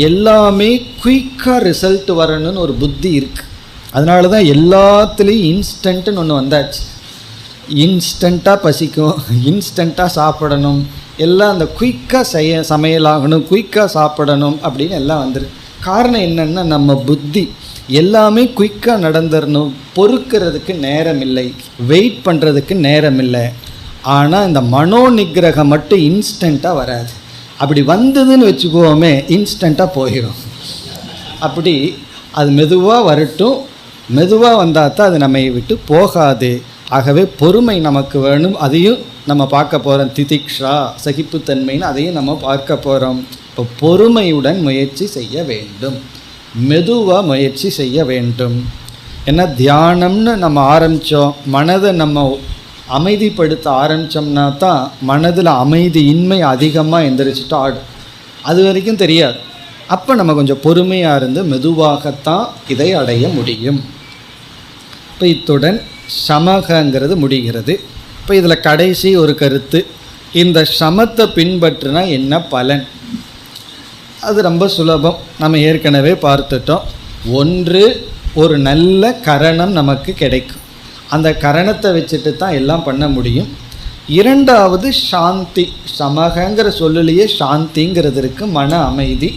Speaker 1: எல்லாமே குயிக்காக ரிசல்ட் வரணும்னு ஒரு புத்தி இருக்குது. அதனால தான் எல்லாத்துலேயும் இன்ஸ்டன்ட்டுன்னு ஒன்று வந்தாச்சு. இன்ஸ்டண்ட்டாக பசிக்கும், இன்ஸ்டண்ட்டாக சாப்பிடணும், எல்லாம் அந்த குயிக்காக சமையலாகணும், குயிக்காக சாப்பிடணும் அப்படின்னு எல்லாம் வந்துருக்கு. காரணம் என்னென்னா, நம்ம புத்தி எல்லாமே குயிக்காக நடந்துடணும், பொறுக்கிறதுக்கு நேரம் இல்லை, வெயிட் பண்ணுறதுக்கு நேரம் இல்லை. ஆனால் இந்த மனோ நிகிரகம் மட்டும் இன்ஸ்டண்ட்டாக வராது. அப்படி வந்ததுன்னு வச்சுக்கோமே, இன்ஸ்டண்ட்டாக போயிடும். அப்படி அது மெதுவாக வரட்டும், மெதுவாக வந்தால் தான் அது நம்மை விட்டு போகாது. ஆகவே பொறுமை நமக்கு வேணும். அதையும் நம்ம பார்க்க போகிறோம். திதிக்ஷா, சகிப்புத்தன்மைன்னு அதையும் நம்ம பார்க்க போகிறோம். இப்போ பொறுமையுடன் முயற்சி செய்ய வேண்டும், மெதுவாக முயற்சி செய்ய வேண்டும். ஏன்னா தியானம்னு நம்ம ஆரம்பித்தோம், மனதை நம்ம அமைதிப்படுத்த ஆரம்பித்தோம்னா தான் மனதில் அமைதியின்மை அதிகமாக எந்திரிச்சிட்டு ஆடும். அது வரைக்கும் தெரியாது. அப்போ நம்ம கொஞ்சம் பொறுமையாக இருந்து மெதுவாகத்தான் இதை அடைய முடியும். இப்போ இத்துடன் சமகங்கிறது முடிகிறது. இப்போ இதில் கடைசி ஒரு கருத்து, இந்த சமத்தை பின்பற்றினா என்ன பலன்? அது ரொம்ப சுலபம், நம்ம ஏற்கனவே பார்த்துட்டோம். ஒன்று, ஒரு நல்ல கரணம் நமக்கு கிடைக்கும். அந்த கரணத்தை வச்சுட்டு தான் எல்லாம் பண்ண முடியும். இரண்டாவது சாந்தி. சமகங்கிற சொல்லிலேயே சாந்திங்கிறது இருக்குது, மன அமைதி.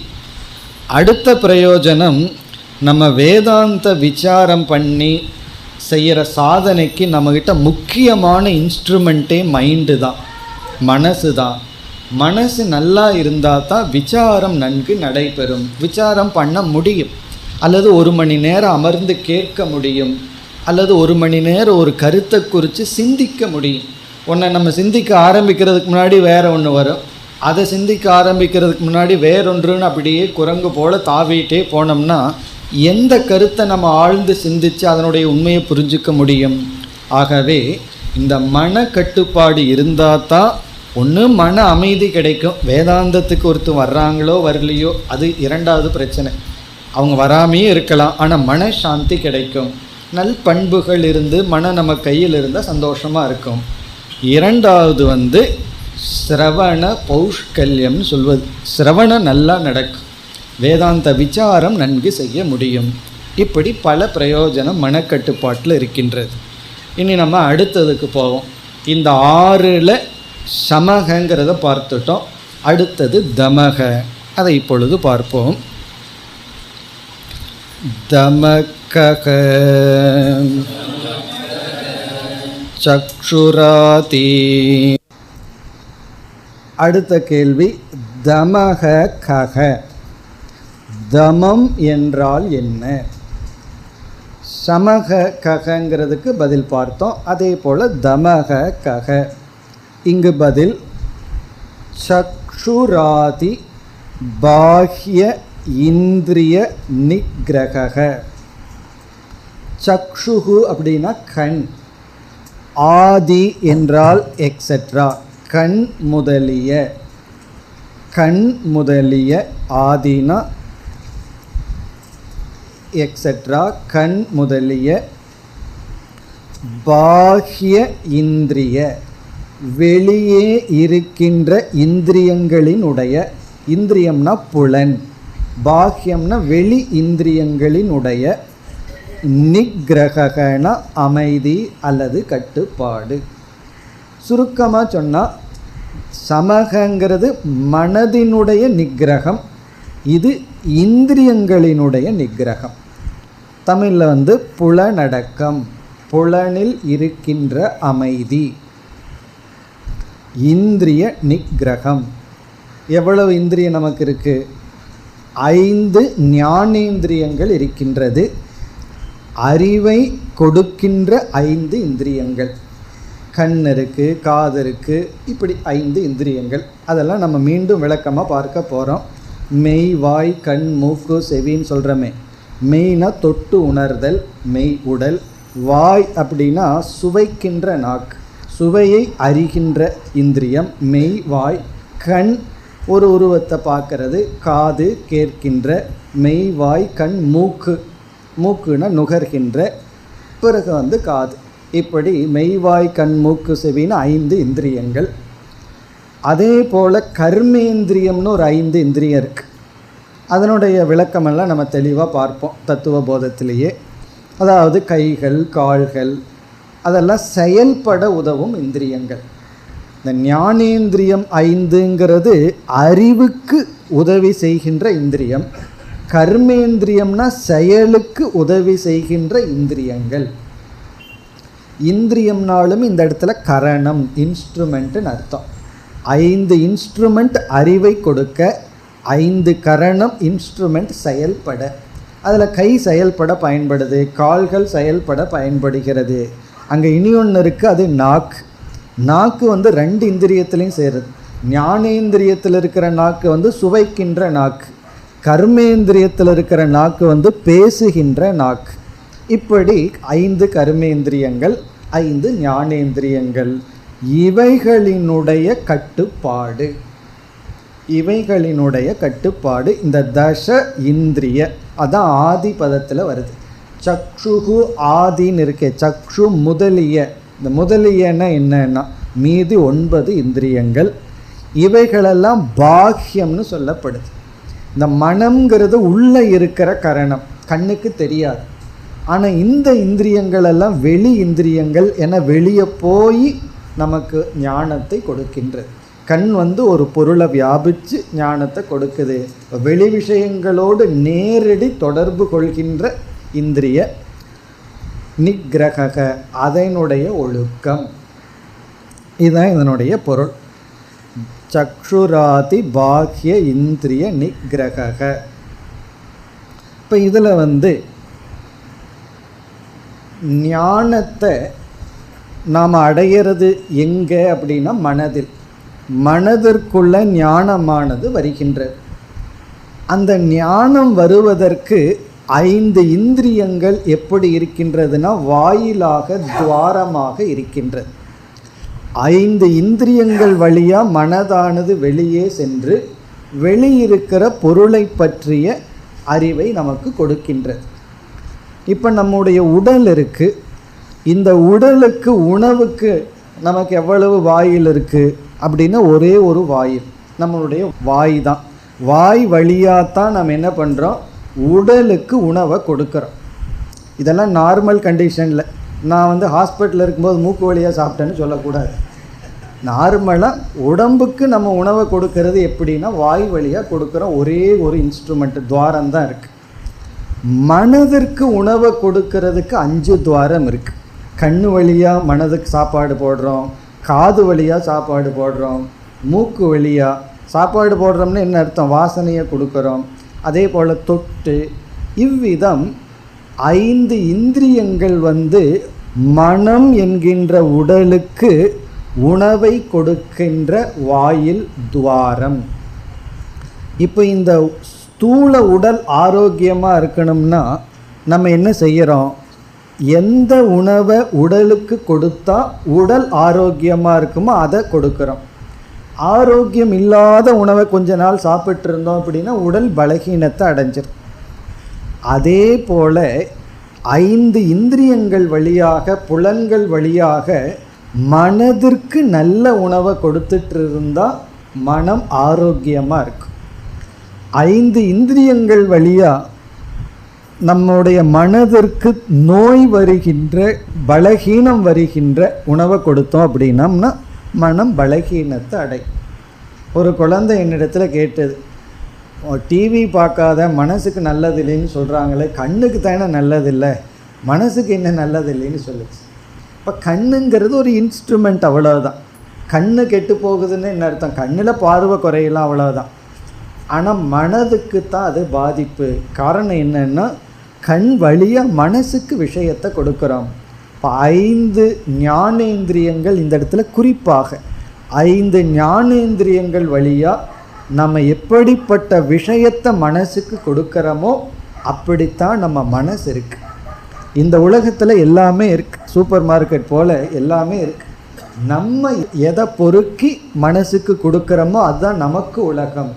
Speaker 1: அடுத்த பிரயோஜனம், நம்ம வேதாந்த விசாரம் பண்ணி செய்கிற சாதனைக்கு நம்மக்கிட்ட முக்கியமான இன்ஸ்ட்ருமெண்ட்டே மைண்டு தான், மனசு தான். மனசு நல்லா இருந்தால் தான் விசாரம் நன்கு நடைபெறும், விசாரம் பண்ண முடியும். அல்லது 1 மணி நேரம் அமர்ந்து கேட்க முடியும், அல்லது 1 மணி நேரம் ஒரு கருத்தை குறித்து சிந்திக்க முடியும். ஒன்றை நம்ம சிந்திக்க ஆரம்பிக்கிறதுக்கு முன்னாடி வேறு ஒன்று வரும், அதை சிந்திக்க ஆரம்பிக்கிறதுக்கு முன்னாடி வேறொன்றுன்னு அப்படியே குரங்கு போல் தாவிட்டே போனோம்னா எந்த கருத்தை நம்ம ஆழ்ந்து சிந்தித்து அதனுடைய உண்மையை புரிஞ்சிக்க முடியும்? ஆகவே இந்த மன கட்டுப்பாடு இருந்தால் தான் ஒன்று மன அமைதி கிடைக்கும். வேதாந்தத்துக்கு ஒருத்தர் வர்றாங்களோ வரலையோ அது இரண்டாவது பிரச்சனை, அவங்க வராமையே இருக்கலாம், ஆனால் மன சாந்தி கிடைக்கும். நல் பண்புகள் இருந்து மனம் நம்ம கையில் இருந்தால் சந்தோஷமாக இருக்கும். இரண்டாவது சிரவண பௌஷ்கல்யம்னு சொல்வது, சிரவணம் நல்லா நடக்கும், வேதாந்த விசாரம் நன்கு செய்ய முடியும். இப்படி பல பிரயோஜனம் மனக்கட்டுப்பாட்டில் இருக்கின்றது. இனி நம்ம அடுத்ததுக்கு போவோம். இந்த 6ல் சமகங்கிறத பார்த்துட்டோம். அடுத்தது தமக, அதை இப்பொழுது பார்ப்போம். தமக்கக சக்ஷுராதி. அடுத்த கேள்வி தமக கக, தமம் என்றால் என்ன? சமக ககங்கிறதுக்கு பதில் பார்த்தோம். அதே போல் தமக கக, இங்கு பதில் சக்ஷுராதி பாஹ்ய இந்திரிய நிக்ரக. சக்ஷுகு அப்படின்னா கண், ஆதி என்றால் எக்ஸெட்ரா, கண் முதலிய, கண் முதலிய, ஆதினா எக்ஸெட்ரா, கண் முதலிய, பாஹ்ய இந்திரிய வெளியே இருக்கின்ற இந்திரியங்களினுடைய, இந்திரியம்னா புலன், பாஹ்யம்னா வெளி இந்திரியங்களினுடைய, நிக்ரகன அமைதி அல்லது கட்டுப்பாடு. சுருக்கமாக சொன்னால் சமகங்கிறது மனதினுடைய நிக்கிரகம், இது இந்திரியங்களினுடைய நிக்கிரகம். தமிழில் புலனடக்கம், புலனில் இருக்கின்ற அமைதி, இந்திரிய நிக்கிரகம். எவ்வளவு இந்திரியம் நமக்கு இருக்குது? 5 ஞானேந்திரியங்கள் இருக்கின்றது. அறிவை கொடுக்கின்ற 5 இந்திரியங்கள், கண் இருக்குது, காது இருக்குது, இப்படி 5 இந்திரியங்கள். அதெல்லாம் நம்ம மீண்டும் விளக்கமாக பார்க்க போகிறோம். மெய், வாய், கண், மூக்கு, செவின்னு சொல்கிறோமே. மெய்னா தொட்டு உணர்தல், மெய் உடல். வாய் அப்படின்னா சுவைக்கின்ற நாக்கு, சுவையை அறிகின்ற இந்திரியம் மெய் வாய். கண் ஒரு உருவத்தை பார்க்கறது, காது கேட்கின்ற, மெய் வாய் கண். மூக்கு, மூக்குன்னா நுகர்கின்ற, பிறகு காது. இப்படி மெய்வாய் கண் மூக்கு செவின்னு 5 இந்திரியங்கள். அதே போல் கர்மேந்திரியம்னு ஒரு 5 இந்திரியம் இருக்குது. அதனுடைய விளக்கமெல்லாம் நம்ம தெளிவாக பார்ப்போம் தத்துவ போதத்திலேயே. அதாவது கைகள், கால்கள், அதெல்லாம் செயல்பட உதவும் இந்திரியங்கள். இந்த ஞானேந்திரியம் 5ங்கிறது அறிவுக்கு உதவி செய்கின்ற இந்திரியம். கர்மேந்திரியம்னா செயலுக்கு உதவி செய்கின்ற இந்திரியங்கள். இந்திரியம்னாலும் இந்த இடத்துல கரணம், இன்ஸ்ட்ருமெண்ட்டுன்னு அர்த்தம். 5 இன்ஸ்ட்ருமெண்ட் அறிவை கொடுக்க, 5 கரணம் இன்ஸ்ட்ருமெண்ட் செயல்பட. அதில் கை செயல்பட பயன்படுது, கால்கள் செயல்பட பயன்படுகிறது. அங்கே இனி ஒன்று இருக்குது, அது நாக்கு. நாக்கு 2 இந்திரியத்திலையும் சேருது. ஞானேந்திரியத்தில் இருக்கிற நாக்கு சுவைக்கின்ற நாக்கு, கர்மேந்திரியத்தில் இருக்கிற நாக்கு பேசுகின்ற நாக்கு. இப்படி 5 கர்மேந்திரியங்கள், 5 ஞானேந்திரியங்கள். இவைகளினுடைய கட்டுப்பாடு, இவைகளினுடைய கட்டுப்பாடு இந்த தச இந்திரிய, அதான் ஆதி பதத்தில் வருது. சக்ஷுகு ஆதின்னு இருக்கே, சக்ஷு முதலிய. இந்த முதலியன்னா என்னன்னா மீதி 9 இந்திரியங்கள். இவைகளெல்லாம் பாஹ்யம்னு சொல்லப்படுது. இந்த மனம்ங்கிறது உள்ளே இருக்கிற கரணம், கண்ணுக்கு தெரியாது. ஆனால் இந்த இந்திரியங்கள் எல்லாம் வெளி இந்திரியங்கள் என வெளியே போய் நமக்கு ஞானத்தை கொடுக்கின்றது. கண் ஒரு பொருளை வியாபித்து ஞானத்தை கொடுக்குது. வெளி விஷயங்களோடு நேரடி தொடர்பு கொள்கின்ற இந்திரிய நிக்கிரக, அதனுடைய ஒழுக்கம். இதுதான் இதனுடைய பொருள். சக்ஷுராதி பாஹ்ய இந்திரிய நிக்கிரக. இப்போ இதில் ஞானத்தை நாம் அடையிறது எங்கே அப்படின்னா மனதில். மனதிற்குள்ள ஞானமானது வருகின்றது. அந்த ஞானம் வருவதற்கு 5 இந்திரியங்கள் எப்படி இருக்கின்றதுன்னா வாயிலாக, துவாரமாக இருக்கின்றது. 5 இந்திரியங்கள் வழியாக மனதானது வெளியே சென்று வெளியிருக்கிற பொருளை பற்றிய அறிவை நமக்கு கொடுக்கின்றது. இப்போ நம்முடைய உடல் இருக்குது. இந்த உடலுக்கு உணவுக்கு நமக்கு எவ்வளவு வாயில் இருக்குது அப்படின்னா ஒரே ஒரு வாயில், நம்மளுடைய வாய் தான். வாய் வழியாகத்தான் நம்ம என்ன பண்ணுறோம், உடலுக்கு உணவை கொடுக்குறோம். இதெல்லாம் நார்மல் கண்டிஷனில். நான் ஹாஸ்பிட்டலில் இருக்கும்போது மூக்கு வழியாக சாப்பிட்டேன்னு சொல்லக்கூடாது. நார்மலாக உடம்புக்கு நம்ம உணவை கொடுக்கறது எப்படின்னா வாய் வழியாக கொடுக்குறோம், ஒரே ஒரு இன்ஸ்ட்ருமெண்ட் துவாரம் தான் இருக்குது. மனதிற்கு உணவை கொடுக்கறதுக்கு 5 துவாரம் இருக்குது. கண்ணு வழியாக மனதுக்கு சாப்பாடு போடுறோம், காது வழியாக சாப்பாடு போடுறோம், மூக்கு வழியாக சாப்பாடு போடுறோம்னு என்ன அர்த்தம், வாசனையை கொடுக்குறோம். அதே போல் தொட்டு, இவ்விதம் 5 இந்திரியங்கள் மனம் என்கின்ற உடலுக்கு உணவை கொடுக்கின்ற வாயில் துவாரம். இப்போ இந்த ஸ்தூல உடல் ஆரோக்கியமாக இருக்கணும்னா நம்ம என்ன செய்கிறோம், எந்த உணவை உடலுக்கு கொடுத்தா உடல் ஆரோக்கியமாக இருக்குமோ அதை கொடுக்குறோம். ஆரோக்கியம் இல்லாத உணவை கொஞ்ச நாள் சாப்பிட்டு இருந்தோம் அப்படின்னா உடல் பலகீனத்தை அடைஞ்சிடும். அதே போல் 5 இந்திரியங்கள் வழியாக, புலன்கள் வழியாக மனதிற்கு நல்ல உணவை கொடுத்துட்டு இருந்தால் மனம் ஆரோக்கியமாக இருக்கும். 5 இந்திரியங்கள் வழியாக நம்முடைய மனதிற்கு நோய் வருகின்ற, பலகீனம் வருகின்ற உணவை கொடுத்தோம் அப்படின்னம்னா மனம் பலகீனத்தை அடையும். ஒரு குழந்தை என்னிடத்தில் கேட்டது, டிவி பார்க்காத மனசுக்கு நல்லது இல்லைன்னு சொல்கிறாங்களே, கண்ணுக்கு தானே நல்லதில்லை, மனசுக்கு என்ன நல்லதில்லைன்னு சொல்லுச்சு. இப்போ கண்ணுங்கிறது ஒரு இன்ஸ்ட்ருமெண்ட், அவ்வளோதான். கண்ணு கெட்டு போகுதுன்னு என்ன அர்த்தம், கண்ணில் பார்வை குறையலாம், அவ்வளோதான். ஆனால் மனதுக்கு தான் அது பாதிப்பு. காரணம் என்னென்னா கண் வழியாக மனசுக்கு விஷயத்தை கொடுக்குறோம். இப்போ 5 ஞானேந்திரியங்கள் இந்த இடத்துல, குறிப்பாக 5 ஞானேந்திரியங்கள் வழியாக நம்ம எப்படிப்பட்ட விஷயத்தை மனசுக்கு கொடுக்குறோமோ அப்படித்தான் நம்ம மனசு இருக்குது. இந்த உலகத்தில் எல்லாமே இருக்குது, சூப்பர் மார்க்கெட் போல் எல்லாமே இருக்குது. நம்ம எதை பொறுக்கி மனசுக்கு கொடுக்குறோமோ அதுதான் நமக்கு உலகம்.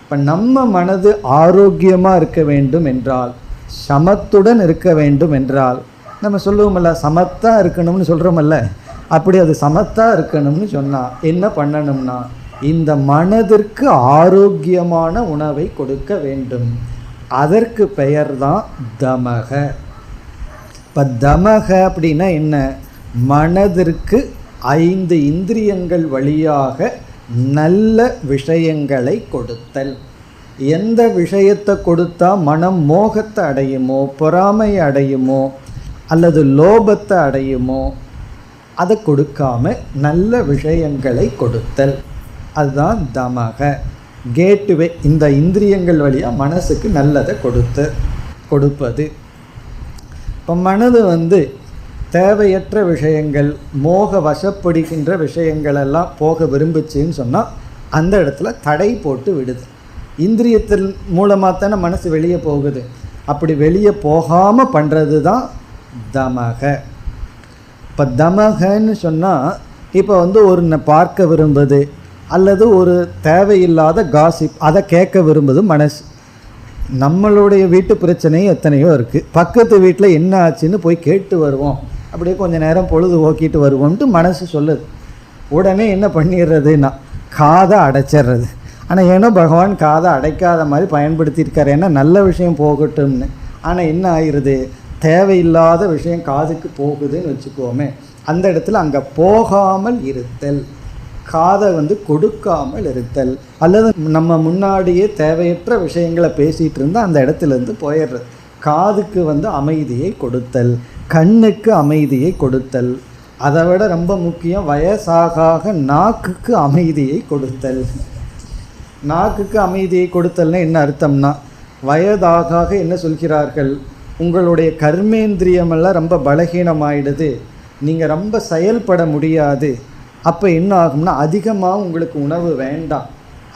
Speaker 1: இப்போ நம்ம மனது ஆரோக்கியமாக இருக்க வேண்டும் என்றால், சமத்துடன் இருக்க வேண்டும் என்றால், நம்ம சொல்லுவோமல்ல சமத்தாக இருக்கணும்னு சொல்கிறோமல்ல, அப்படி அது சமத்தாக இருக்கணும்னு சொன்னால் என்ன பண்ணணும்னா இந்த மனதிற்கு ஆரோக்கியமான உணவை கொடுக்க வேண்டும். அதற்கு பெயர் தான் தமக. இப்போ தமக அப்படின்னா என்ன, மனதிற்கு 5 இந்திரியங்கள் வழியாக நல்ல விஷயங்களை கொடுத்தல். எந்த விஷயத்தை கொடுத்தா மனம் மோகத்தை அடையுமோ, பொறாமை அடையுமோ, அல்லது லோபத்தை அடையுமோ அதை கொடுக்காம நல்ல விஷயங்களை கொடுத்தல், அதுதான் தமக. கேட்டுவே, இந்த இந்திரியங்கள் வழியாக மனசுக்கு நல்லதை கொடுப்பது. இப்போ மனது தேவையற்ற விஷயங்கள், மோக வசப்படுகின்ற விஷயங்களெல்லாம் போக விரும்புச்சின்னு சொன்னால் அந்த இடத்துல தடை போட்டு விடுது. இந்திரியத்தின் மூலமாக தானே மனசு வெளியே போகுது. அப்படி வெளியே போகாமல் பண்ணுறது தான் தமக. இப்போ தமகன்னு சொன்னால், இப்போ ஒரு பார்க்க விரும்புது அல்லது ஒரு தேவையில்லாத காசிப் அதை கேட்க விரும்புது மனசு. நம்மளுடைய வீட்டு பிரச்சனையும் எத்தனையோ இருக்குது, பக்கத்து வீட்டில் என்ன ஆச்சுன்னு போய் கேட்டு வருவோம், அப்படியே கொஞ்சம் நேரம் பொழுது ஓக்கிட்டு வருவோம்ட்டு மனசு சொல்லுது. உடனே என்ன பண்ணிடுறதுன்னா காதை அடைச்சிட்றது. ஆனால் ஏன்னா பகவான் காதை அடைக்காத மாதிரி பயன்படுத்தியிருக்காரு, ஏன்னா நல்ல விஷயம் போகட்டும்னு. ஆனால் என்ன ஆயிடுது, தேவையில்லாத விஷயம் காதுக்கு போகுதுன்னு வச்சுக்கோமே, அந்த இடத்துல அங்கே போகாமல் இருத்தல், காதை கொடுக்காமல் இருத்தல். அல்லது நம்ம முன்னாடியே தேவையற்ற விஷயங்களை பேசிகிட்டு இருந்தால் அந்த இடத்துலேருந்து போயிடுறது. காதுக்கு அமைதியை கொடுத்தல், கண்ணுக்கு அமைதியை கொடுத்தல், அதை விட ரொம்ப முக்கியம் வயசாக நாக்குக்கு அமைதியை கொடுத்தல். நாக்குக்கு அமைதியை கொடுத்தல்னா என்ன அர்த்தம்னா, வயதாக என்ன சொல்கிறார்கள், உங்களுடைய கர்மேந்திரியமெல்லாம் ரொம்ப பலகீனமாயிடுது, நீங்கள் ரொம்ப செயல்பட முடியாது. அப்போ என்ன ஆகும்னா அதிகமாக உங்களுக்கு உணவு வேண்டாம்.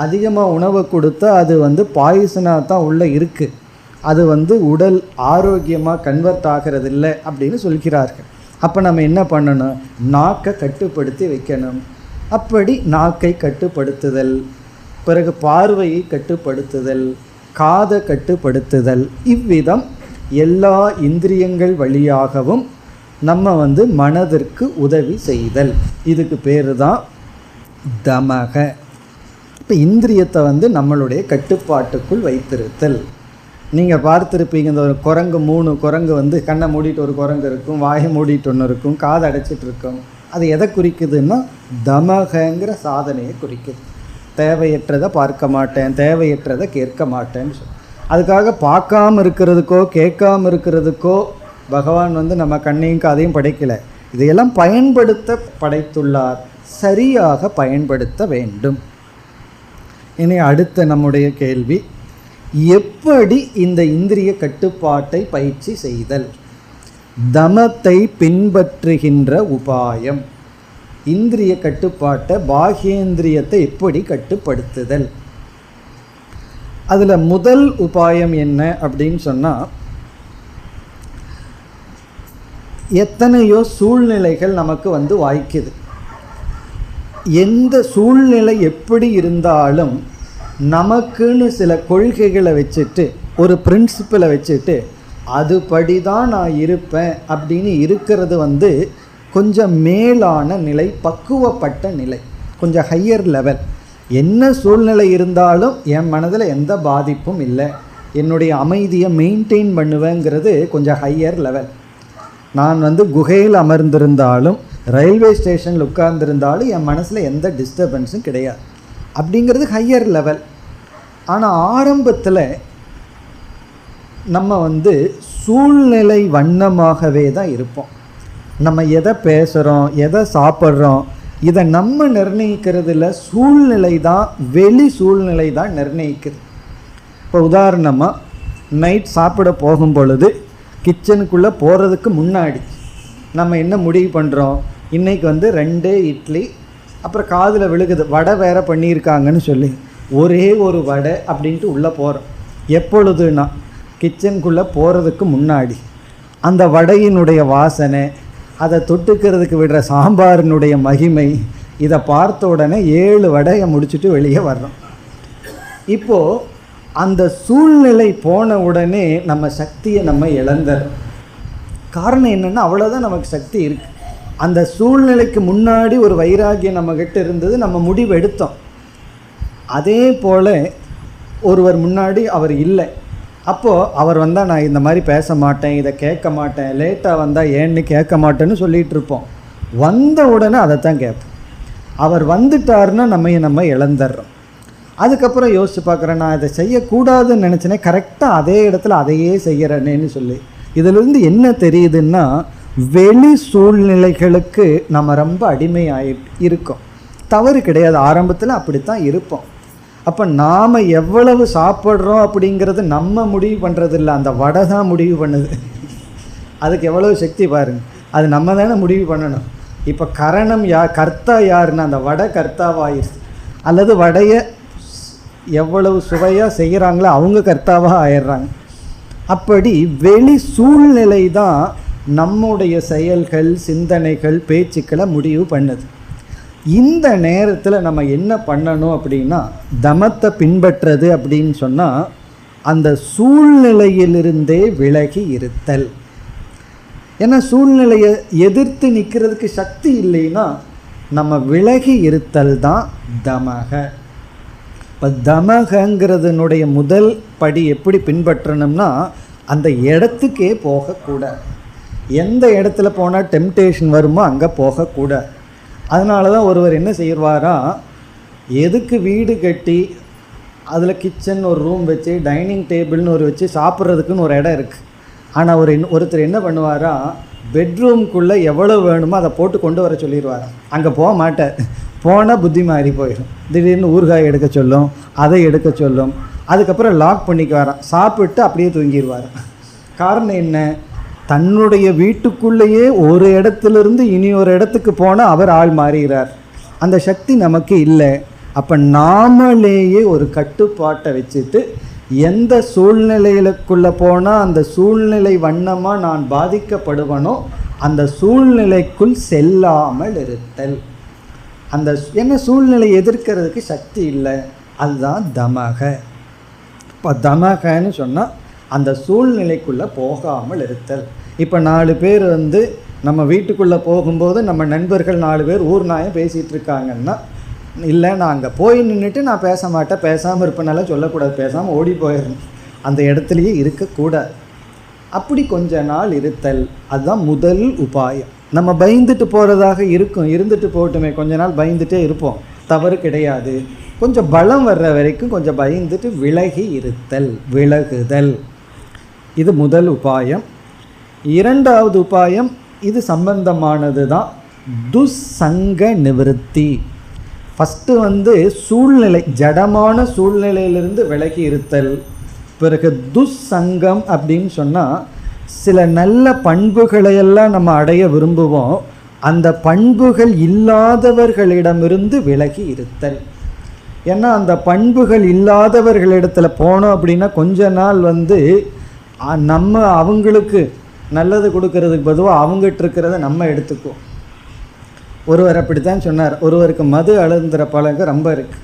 Speaker 1: அதிகமாக உணவை கொடுத்தா அது பாய்சனாக தான் உள்ளே இருக்குது, அது உடல் ஆரோக்கியமாக கன்வெர்ட் ஆகிறது இல்லை அப்படின்னு சொல்கிறார்கள். அப்போ நம்ம என்ன பண்ணணும், நாக்கை கட்டுப்படுத்தி வைக்கணும். அப்படி நாக்கை கட்டுப்படுத்துதல், பிறகு பார்வையை கட்டுப்படுத்துதல், காதை கட்டுப்படுத்துதல், இவ்விதம் எல்லா இந்திரியங்கள் வழியாகவும் நம்ம மனதிற்கு உதவி செய்தல். இதுக்கு பேர் தான் தமக. இப்போ இந்திரியத்தை நம்மளுடைய கட்டுப்பாட்டுக்குள் வைத்திருத்தல். நீங்கள் பார்த்துருப்பீங்க, இந்த ஒரு குரங்கு, 3 குரங்கு கண்ணை மூடிட்டு ஒரு குரங்கு இருக்கும், வாயை மூடிட்டு ஒன்று இருக்கும், காதை அடைச்சிட்டு இருக்கும். அது எதை குறிக்குதுன்னா தமகங்கிற சாதனையை குறிக்குது. தேவையற்றதை பார்க்க மாட்டேன், தேவையற்றதை கேட்க மாட்டேன்னு சொல்லி. அதுக்காக பார்க்காம இருக்கிறதுக்கோ கேட்காம இருக்கிறதுக்கோ பகவான் நம்ம கண்ணையும் காதையும் படைக்கலை. இதையெல்லாம் பயன்படுத்த படைத்துள்ளார், சரியாக பயன்படுத்த வேண்டும். இனி அடுத்த நம்முடைய கேள்வி, எப்படி இந்த இந்திரிய கட்டுப்பாட்டை பயிற்சி செய்தல்? தமத்தை பின்பற்றுகின்ற உபாயம். இந்திரிய கட்டுப்பாட்டை, பாஹ்யேந்திரியத்தை எப்படி கட்டுப்படுத்துதல்? அதில் முதல் உபாயம் என்ன அப்படின்னு சொன்னால், எத்தனையோ சூழ்நிலைகள் நமக்கு வாய்க்குது. எந்த சூழ்நிலை எப்படி இருந்தாலும் நமக்குன்னு சில கொள்கைகளை வச்சுட்டு, ஒரு பிரின்சிப்பலை வச்சுட்டு, அதுபடி தான் நான் இருப்பேன் அப்படின்னு இருக்கிறது கொஞ்சம் மேலான நிலை, பக்குவப்பட்ட நிலை, கொஞ்சம் ஹையர் லெவல். என்ன சூழ்நிலை இருந்தாலும் என் மனதில் எந்த பாதிப்பும் இல்லை, என்னுடைய அமைதியை மெயின்டைன் பண்ணுவேங்கிறது கொஞ்சம் ஹையர் லெவல். நான் குகையில் அமர்ந்திருந்தாலும், ரயில்வே ஸ்டேஷனில் உட்கார்ந்துருந்தாலும் என் மனசில் எந்த டிஸ்டர்பன்ஸும் கிடையாது, அப்படிங்கிறது ஹையர் லெவல். ஆனால் ஆரம்பத்தில் நம்ம சூழ்நிலை வண்ணமாகவே தான் இருப்போம். நம்ம எதை பேசுகிறோம், எதை சாப்பிட்றோம், இதை நம்ம நிர்ணயிக்கிறது இல்லை, சூழ்நிலை தான், வெளி சூழ்நிலை தான் நிர்ணயிக்குது. இப்போ உதாரணமாக நைட் சாப்பிட போகும் பொழுது கிச்சனுக்குள்ளே போகிறதுக்கு முன்னாடி நம்ம என்ன முடிவு பண்ணுறோம், இன்றைக்கி 2 இட்லி, அப்புறம் காதில் விழுகுது வடை வேறு பண்ணியிருக்காங்கன்னு சொல்லி ஒரே ஒரு வடை அப்படின்ட்டு உள்ளே போகிறோம். எப்பொழுதுனா கிச்சனுக்குள்ளே போகிறதுக்கு முன்னாடி அந்த வடையினுடைய வாசனை, அதை தொட்டுக்கிறதுக்கு விடுற சாம்பாரினுடைய மகிமை, இதை பார்த்த உடனே 7 வடையை முடிச்சுட்டு வெளியே வர்றோம். இப்போது அந்த சூழ்நிலை போன உடனே நம்ம சக்தியை நம்ம இழந்துடுறோம். காரணம் என்னென்னா, அவ்வளோதான் நமக்கு சக்தி இருக்குது. அந்த சூழ்நிலைக்கு முன்னாடி ஒரு வைராகியம் நம்மக்கிட்ட இருந்தது, நம்ம முடிவு எடுத்தோம். அதே போல் ஒருவர் முன்னாடி அவர் இல்லை, அப்போது அவர் வந்தால் நான் இந்த மாதிரி பேச மாட்டேன், இதை கேட்க மாட்டேன், லேட்டாக வந்தால் ஏன்னு கேட்க மாட்டேன்னு சொல்லிகிட்டு இருப்போம். வந்த உடனே அதைத்தான் கேட்போம். அவர் வந்துட்டாருன்னா நம்ம இழந்துடுறோம். அதுக்கப்புறம் யோசித்து பார்க்குறேன், நான் இதை செய்யக்கூடாதுன்னு நினச்சினே, கரெக்டாக அதே இடத்துல அதையே செய்கிறேன்னு சொல்லி. இதிலிருந்து என்ன தெரியுதுன்னா, வெளி சூழ்நிலைகளுக்கு நம்ம ரொம்ப அடிமையாகி இருக்கோம். தவறு கிடையாது, ஆரம்பத்தில் அப்படித்தான் இருப்போம். அப்போ நாம் எவ்வளவு சாப்பிட்றோம் அப்படிங்கிறது நம்ம முடிவு பண்ணுறது இல்லை, அந்த வடை தான் முடிவு பண்ணுது. அதுக்கு எவ்வளவு சக்தி பாருங்கள், அது நம்ம தானே முடிவு பண்ணணும். இப்போ கரணம் கர்த்தா யாருன்னா அந்த வடை கர்த்தாவாயிருச்சு, அல்லது வடையை எவ்வளவு சுவையாக செய்கிறாங்களோ அவங்க கர்த்தாவாக ஆயிடுறாங்க. அப்படி வெளி சூழ்நிலை தான் நம்முடைய செயல்கள், சிந்தனைகள், பேச்சுக்களை முடிவு பண்ணுது. இந்த நேரத்தில் நம்ம என்ன பண்ணணும் அப்படின்னா, தமத்தை பின்பற்றுறது அப்படின்னு சொன்னால், அந்த சூழ்நிலையிலிருந்தே விலகி இருத்தல். ஏன்னா சூழ்நிலையை எதிர்த்து நிற்கிறதுக்கு சக்தி இல்லைன்னா நம்ம விலகி இருத்தல் தான் தமக. இப்போ தமகங்கிறதுனுடைய முதல் படி எப்படி பின்பற்றணும்னா, அந்த இடத்துக்கே போகக்கூடாது. எந்த இடத்துல போனால் டெம்டேஷன் வருமோ அங்கே போகக்கூடாது. அதனால தான் ஒருவர் என்ன செய்வாரா, எதுக்கு வீடு கட்டி அதில் கிச்சன் ஒரு ரூம் வச்சு, டைனிங் டேபிள்னு ஒரு வச்சு, சாப்பிட்றதுக்குன்னு ஒரு இடம் இருக்குது. ஆனால் ஒருத்தர் என்ன பண்ணுவாரா, பெட்ரூம்குள்ளே எவ்வளோ வேணுமோ அதை போட்டு கொண்டு வர சொல்லிடுவார். அங்கே போக மாட்டார். போனால் புத்தி மாறி போயிடும். திடீர்னு ஊறுகாய் எடுக்க சொல்லும், அதை எடுக்க சொல்லும். அதுக்கப்புறம் லாக் பண்ணிக்குவாராம், சாப்பிட்டு அப்படியே தூங்கிடுவார். காரணம் என்ன, தன்னுடைய வீட்டுக்குள்ளேயே ஒரு இடத்துலேருந்து இனி ஒரு இடத்துக்கு போனால் அவர் ஆள் மாறுகிறார். அந்த சக்தி நமக்கு இல்லை. அப்போ நாமளேயே ஒரு கட்டுப்பாட்டை வச்சுட்டு, எந்த சூழ்நிலைகளுக்குள்ளே போனால் அந்த சூழ்நிலை வண்ணமாக நான் பாதிக்கப்படுவனோ அந்த சூழ்நிலைக்குள் செல்லாமல் இருத்தல். அந்த என்ன சூழ்நிலை எதிர்க்கிறதுக்கு சக்தி இல்லை, அதுதான் தமக. இப்போ தமகன்னு சொன்னால் அந்த சூழ்நிலைக்குள்ளே போகாமல் இருத்தல். இப்போ 4 பேர் நம்ம வீட்டுக்குள்ளே போகும்போது நம்ம நண்பர்கள் 4 பேர் ஊர் நாயம் பேசிகிட்டு இருக்காங்கன்னா, இல்லை நான் அங்கே போய் நின்றுட்டு நான் பேச மாட்டேன், பேசாமல் இருப்பனால சொல்லக்கூடாது, பேசாமல் ஓடி போயிடணும், அந்த இடத்துலையே இருக்கக்கூடாது. அப்படி கொஞ்ச நாள் இருத்தல், அதுதான் முதல் உபாயம். நம்ம பயந்துட்டு போகிறதாக இருக்கும், இருந்துட்டு போகட்டுமே, கொஞ்ச நாள் பயந்துட்டே இருப்போம், தவறு கிடையாது. கொஞ்சம் பலம் வர்ற வரைக்கும் கொஞ்சம் பயந்துட்டு விலகி இருத்தல், விலகுதல். இது முதல் உபாயம். இரண்டாவது உபாயம் இது சம்பந்தமானது தான், துஸ்ஸங்க நிவர்த்தி. ஃபஸ்ட்டு சூழ்நிலை, ஜடமான சூழ்நிலையிலிருந்து விலகி இருத்தல். பிறகு துஸ்ஸங்கம் அப்படின்னு சொன்னால் சில நல்ல பண்புகளையெல்லாம் நம்ம அடைய விரும்புவோம், அந்த பண்புகள் இல்லாதவர்களிடமிருந்து விலகி இருத்தல். ஏன்னா அந்த பண்புகள் இல்லாதவர்களிடத்தில் போனோம் அப்படின்னா கொஞ்ச நாள் நம்ம அவங்களுக்கு நல்லது கொடுக்கறதுக்கு பொதுவாக அவங்ககிட்ட இருக்கிறத நம்ம எடுத்துக்குவோம். ஒருவர் அப்படித்தான் சொன்னார், ஒருவருக்கு மது அருந்துகிற பழக்கம் ரொம்ப இருக்குது.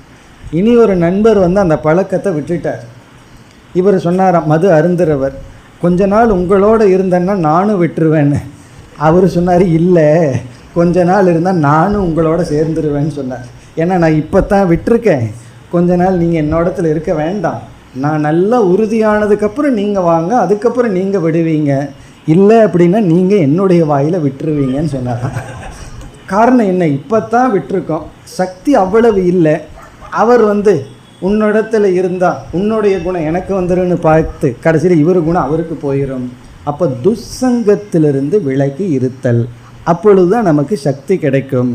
Speaker 1: இனி ஒரு நண்பர் அந்த பழக்கத்தை விட்டுட்டார். இவர் சொன்னார், மது அருந்துறவர், கொஞ்ச நாள் உங்களோட இருந்தேன்னா நானும் விட்டுருவேன்னு. அவர் சொன்னார், இல்லை கொஞ்ச நாள் இருந்தால் நானும் உங்களோட சேர்ந்துருவேன்னு சொன்னார். ஏன்னா நான் இப்போ தான் விட்டுருக்கேன், கொஞ்ச நாள் நீங்கள் என்னோடத்துல இருக்க வேண்டாம், நான் நல்லா உறுதியானதுக்கப்புறம் நீங்கள் வாங்க, அதுக்கப்புறம் நீங்கள் விடுவீங்க, இல்லை அப்படின்னா நீங்கள் என்னுடைய வாயில் விட்டுருவீங்கன்னு சொன்னார். காரணம் என்ன, இப்போ தான் விட்டுருக்கோம், சக்தி அவ்வளவு இல்லை. அவர் உன்னிடத்தில் இருந்தால் உன்னுடைய குணம் எனக்கு வந்துருன்னு பார்த்து கடைசியில் இவர் குணம் அவருக்கு போயிடும். அப்போ துஸ்ஸங்கத்திலிருந்து விலகி இருத்தல், அப்பொழுது தான் நமக்கு சக்தி கிடைக்கும்.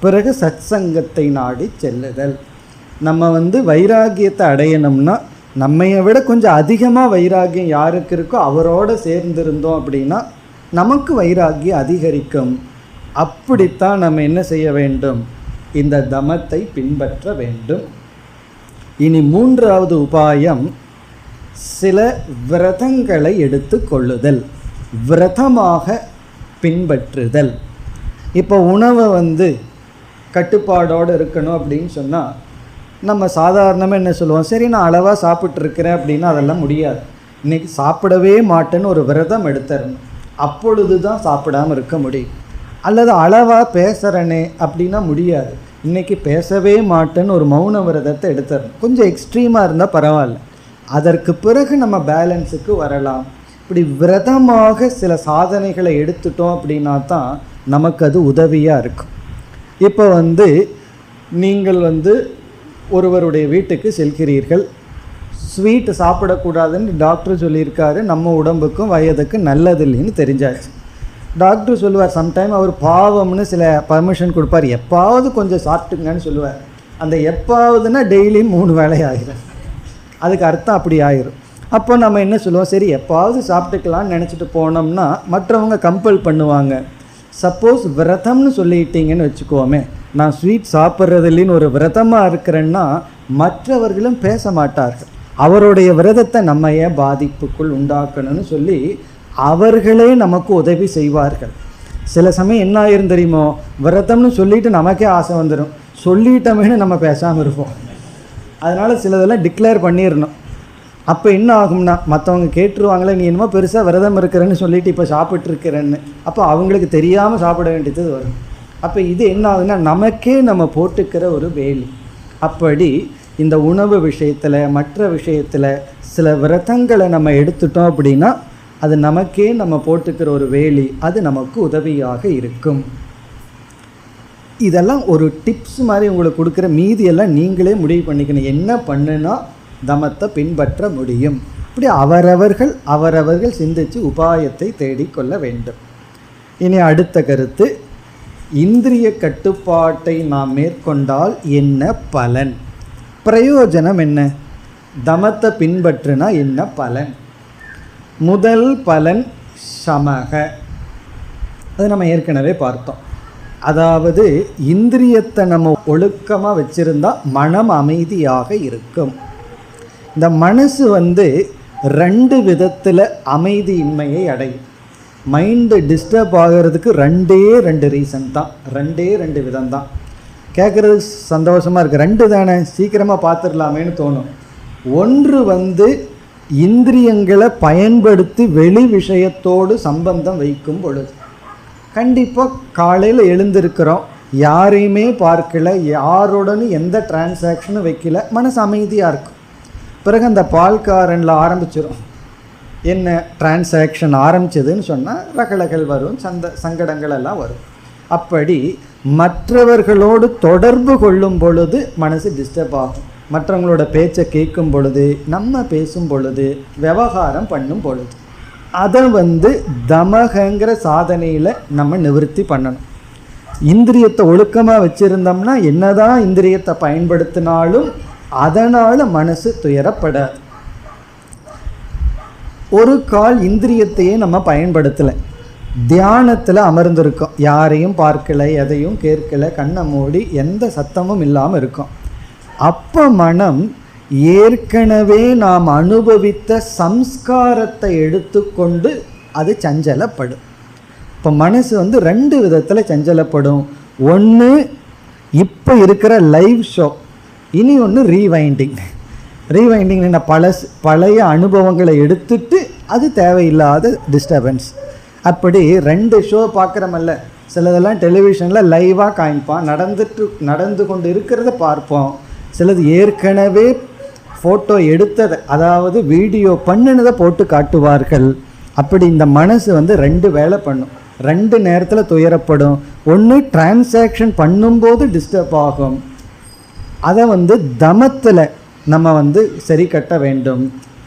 Speaker 1: பிறகு சத்சங்கத்தை நாடி செல்லுதல். நம்ம வைராகியத்தை அடையணும்னா நம்மையை விட கொஞ்சம் அதிகமாக வைராகியம் யாருக்கு இருக்கோ அவரோடு சேர்ந்திருந்தோம் அப்படின்னா நமக்கு வைராகியம் அதிகரிக்கும். அப்படித்தான் நம்ம என்ன செய்ய வேண்டும், இந்த தமத்தை பின்பற்ற வேண்டும். இனி மூன்றாவது உபாயம், சில விரதங்களை எடுத்து கொள்ளுதல், விரதமாக பின்பற்றுதல். இப்போ உணவை கட்டுப்பாடோடு இருக்கணும் அப்படின்னு சொன்னால் நம்ம சாதாரணமாக என்ன சொல்லுவோம், சரி நான் அளவாக சாப்பிட்ருக்கிறேன் அப்படின்னா அதெல்லாம் முடியாது. இன்றைக்கி சாப்பிடவே மாட்டேன்னு ஒரு விரதம் எடுத்துடணும், அப்பொழுது தான் சாப்பிடாமல் இருக்க முடியும். அல்லது அளவாக பேசுகிறனே அப்படின்னா முடியாது, இன்றைக்கி பேசவே மாட்டேன்னு ஒரு மௌன விரதத்தை எடுத்துடணும். கொஞ்சம் எக்ஸ்ட்ரீமாக இருந்தால் பரவாயில்ல, அதற்கு பிறகு நம்ம பேலன்ஸுக்கு வரலாம். இப்படி விரதமாக சில சாதனைகளை எடுத்துட்டோம் அப்படின்னா தான் நமக்கு அது உதவியாக இருக்கும். இப்போ நீங்கள் ஒருவருடைய வீட்டுக்கு செல்கிறீர்கள், ஸ்வீட்டு சாப்பிடக்கூடாதுன்னு டாக்டர் சொல்லியிருக்காரு, நம்ம உடம்புக்கும் வயதுக்கும் நல்லதில்லைன்னு தெரிஞ்சாச்சு. டாக்டர் சொல்லுவார், சம்டைம் அவர் பாவம்னு சில பர்மிஷன் கொடுப்பார், எப்பாவது கொஞ்சம் சாப்பிட்டுங்கன்னு சொல்லுவார். அந்த எப்பாவதுன்னா டெய்லி 3 வேளை ஆகிடும், அதுக்கு அர்த்தம் அப்படி ஆயிரும். அப்போ நம்ம என்ன சொல்லுவோம், சரி எப்பாவது சாப்பிட்டுக்கலான்னு நினச்சிட்டு போனோம்னா மற்றவங்க கம்பல் பண்ணுவாங்க. சப்போஸ் விரதம்னு சொல்லிட்டீங்கன்னு வச்சுக்கோமே, நான் ஸ்வீட் சாப்பிட்றதில்லைன்னு ஒரு விரதமாக இருக்கிறேன்னா மற்றவர்களும் பேச மாட்டார்கள். அவருடைய விரதத்தை நம்ம ஏன் பாதிப்புக்குள் உண்டாக்கணும்னு சொல்லி அவர்களே நமக்கு உதவி செய்வார்கள். சில சமயம் என்ன ஆயிரும் தெரியுமோ, விரதம்னு சொல்லிட்டு நமக்கே ஆசை வந்துடும், சொல்லிட்டோமேனு நம்ம பேசாமல் இருப்போம். அதனால் சிலதெல்லாம் டிக்ளேர் பண்ணிடணும். அப்போ என்ன ஆகும்னா, மற்றவங்க கேட்டுருவாங்களே நீ என்னமோ பெருசாக விரதம் இருக்கிறேன்னு சொல்லிட்டு இப்போ சாப்பிட்ருக்கிறேன்னு, அப்போ அவங்களுக்கு தெரியாமல் சாப்பிட வேண்டியது வரும். அப்போ இது என்ன ஆகுதுன்னா நமக்கே நம்ம போட்டுக்கிற ஒரு வேலி. அப்படி இந்த உணவு விஷயத்தில் மற்ற விஷயத்தில் சில விரதங்களை நம்ம எடுத்துட்டோம் அப்படின்னா அது நமக்கே நம்ம போட்டுக்கிற ஒரு வேலி, அது நமக்கு உதவியாக இருக்கும். இதெல்லாம் ஒரு டிப்ஸ் மாதிரி உங்களுக்கு கொடுக்குற, மீதியெல்லாம் நீங்களே முடிவு பண்ணிக்கணும், என்ன பண்ணுனா தமத்தை பின்பற்ற முடியும். இப்படி அவரவர்கள் சிந்தித்து உபாயத்தை தேடிக்கொள்ள வேண்டும். இனி அடுத்த கருத்து, இந்திரிய கட்டுப்பாட்டை நாம் மேற்கொண்டால் என்ன பலன், பிரயோஜனம் என்ன, தமத்தை பின்பற்றினா என்ன பலன். முதல் பலன் சமக, அது நம்ம ஏற்கனவே பார்த்தோம். அதாவது இந்திரியத்தை நம்ம ஒழுக்கமாக வச்சுருந்தா மனம் அமைதியாக இருக்கும். இந்த மனசு 2 விதத்தில் அமைதியின்மையை அடையும். மைண்டு டிஸ்டர்ப் ஆகிறதுக்கு 2 ரீசன் தான், 2 விதம் தான். கேட்குறதுக்கு சந்தோஷமாக இருக்குது, 2 தானே சீக்கிரமாக பார்த்துடலாமேன்னு தோணும். ஒன்று இந்திரியங்களை பயன்படுத்தி வெளி விஷயத்தோடு சம்பந்தம் வைக்கும் பொழுது, கண்டிப்பாக காலையில் எழுந்திருக்கிறோம், யாரையுமே பார்க்கல, யாருடனும் எந்த டிரான்சாக்ஷனும் வைக்கல, மனசு அமைதியாக இருக்கும். பிறகு அந்த பால்காரனில் ஆரம்பிச்சிடும், என்ன டிரான்சாக்ஷன் ஆரம்பிச்சதுன்னு சொன்னால் ரகளைகள் வரும், சங்கடங்கள் எல்லாம் வரும். அப்படி மற்றவர்களோடு தொடர்பு கொள்ளும் பொழுது மனசு டிஸ்டர்ப் ஆகும். மற்றவங்களோட பேச்சை கேட்கும் பொழுது, நம்ம பேசும் பொழுது, விவகாரம் பண்ணும் பொழுது, அதை தமகங்கிற சாதனையில் நம்ம நிவர்த்தி பண்ணணும். இந்திரியத்தை ஒழுக்கமாக வச்சுருந்தோம்னா என்னதான் இந்திரியத்தை பயன்படுத்தினாலும் அதனால் மனசு துயரப்படாது. ஒரு கால் இந்திரியத்தையே நம்ம பயன்படுத்தலை, தியானத்தில் அமர்ந்திருக்கோம், யாரையும் பார்க்கலை, எதையும் கேட்கலை, கண்ணை மூடி எந்த சத்தமும் இல்லாமல் இருக்கும். அப்போ மனம் ஏற்கனவே நாம் அனுபவித்த சம்ஸ்காரத்தை எடுத்துக்கொண்டு அது சஞ்சலப்படும். இப்போ மனசு ரெண்டு விதத்தில் சஞ்சலப்படும். ஒன்று இப்போ இருக்கிற லைவ் ஷோ, இனி ஒன்று ரீவைண்டிங். ரீவைண்டிங் என்ன, பழைய அனுபவங்களை எடுத்துட்டு அது தேவையில்லாத டிஸ்டர்பன்ஸ். அப்படி ரெண்டு ஷோ பார்க்குறமல்ல, சிலதெல்லாம் டெலிவிஷனில் லைவாக காமிப்பான், நடந்து கொண்டு இருக்கிறத பார்ப்போம். சிலது ஏற்கனவே ஃபோட்டோ எடுத்ததை, அதாவது வீடியோ பண்ணினதை போட்டு காட்டுவார்கள். அப்படி இந்த மனசு ரெண்டு வேலை பண்ணும், ரெண்டு நேரத்தில் துயரப்படும். ஒன்று டிரான்சாக்ஷன் பண்ணும்போது டிஸ்டர்ப் ஆகும், அதை தமத்தில் நம்ம சரி கட்ட வேண்டும்.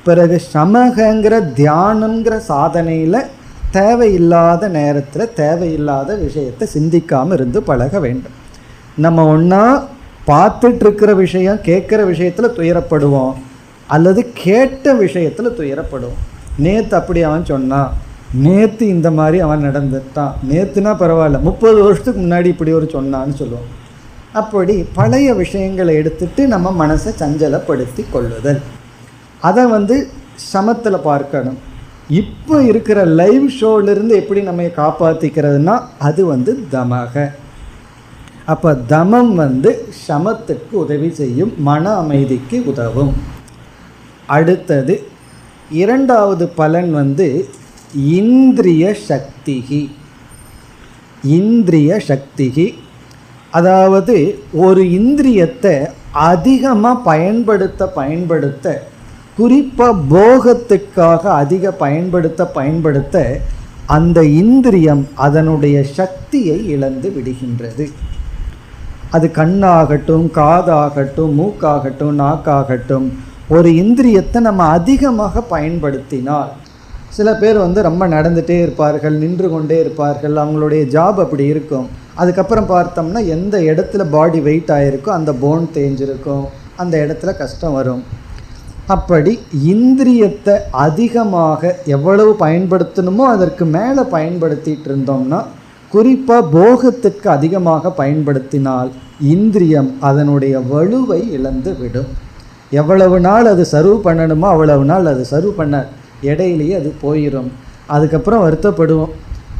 Speaker 1: பிறகு சமகங்கிற தியானங்கிற சாதனையில் தேவையில்லாத நேரத்தில் தேவையில்லாத விஷயத்தை சிந்திக்காமல் இருந்து பழக வேண்டும். நம்ம ஒன்றா பார்த்துட்ருக்கிற விஷயம், கேட்குற விஷயத்தில் துயரப்படுவோம், அல்லது கேட்ட விஷயத்தில் துயரப்படுவோம். நேற்று அப்படி அவன் சொன்னான், நேற்று இந்த மாதிரி அவன் நடந்துட்டான், நேற்றுனா பரவாயில்ல, 30 வருஷத்துக்கு முன்னாடி இப்படி ஒரு சொன்னான்னு சொல்லுவோம். அப்படி பழைய விஷயங்களை எடுத்துட்டு நம்ம மனசை சஞ்சலப்படுத்தி கொள்ளுதல், அதை சமத்தில் பார்க்கணும். இப்போ இருக்கிற லைவ் ஷோவிலிருந்து எப்படி நம்ம காப்பாற்றிக்கிறதுனா அது தமக. அப்போ தமம் சமத்துக்கு உதவி செய்யும், மன அமைதிக்கு உதவும். அடுத்தது இரண்டாவது பலன் இந்திரிய சக்திகி. இந்திரிய சக்திகி அதாவது ஒரு இந்திரியத்தை அதிகமாக பயன்படுத்த குறிப்பாக போகத்துக்காக அதிக பயன்படுத்த அந்த இந்திரியம் அதனுடைய சக்தியை இழந்து விடுகின்றது. அது கண்ணாகட்டும், காதாகட்டும், மூக்காகட்டும், நாக்காகட்டும், ஒரு இந்திரியத்தை நம்ம அதிகமாக பயன்படுத்தினால், சில பேர் ரொம்ப நடந்துகிட்டே இருப்பார்கள், நின்று கொண்டே இருப்பார்கள், அவங்களுடைய ஜாப் அப்படி இருக்கும். அதுக்கப்புறம் பார்த்தோம்னா எந்த இடத்துல பாடி வெயிட் ஆகிருக்கோ அந்த போன் தேஞ்சிருக்கும், அந்த இடத்துல கஷ்டம் வரும். அப்படி இந்திரியத்தை அதிகமாக எவ்வளவு பயன்படுத்தணுமோ அதற்கு மேலே பயன்படுத்திகிட்டு இருந்தோம்னா, குறிப்பாக போகத்திற்கு அதிகமாக பயன்படுத்தினால் இந்திரியம் அதனுடைய வலுவை இழந்து விடும். எவ்வளவு நாள் அது சர்வ் பண்ணணுமோ அவ்வளவு நாள் அது சர்வ் பண்ண, இடையிலேயே அது போயிடும். அதுக்கப்புறம் வருத்தப்படுவோம்.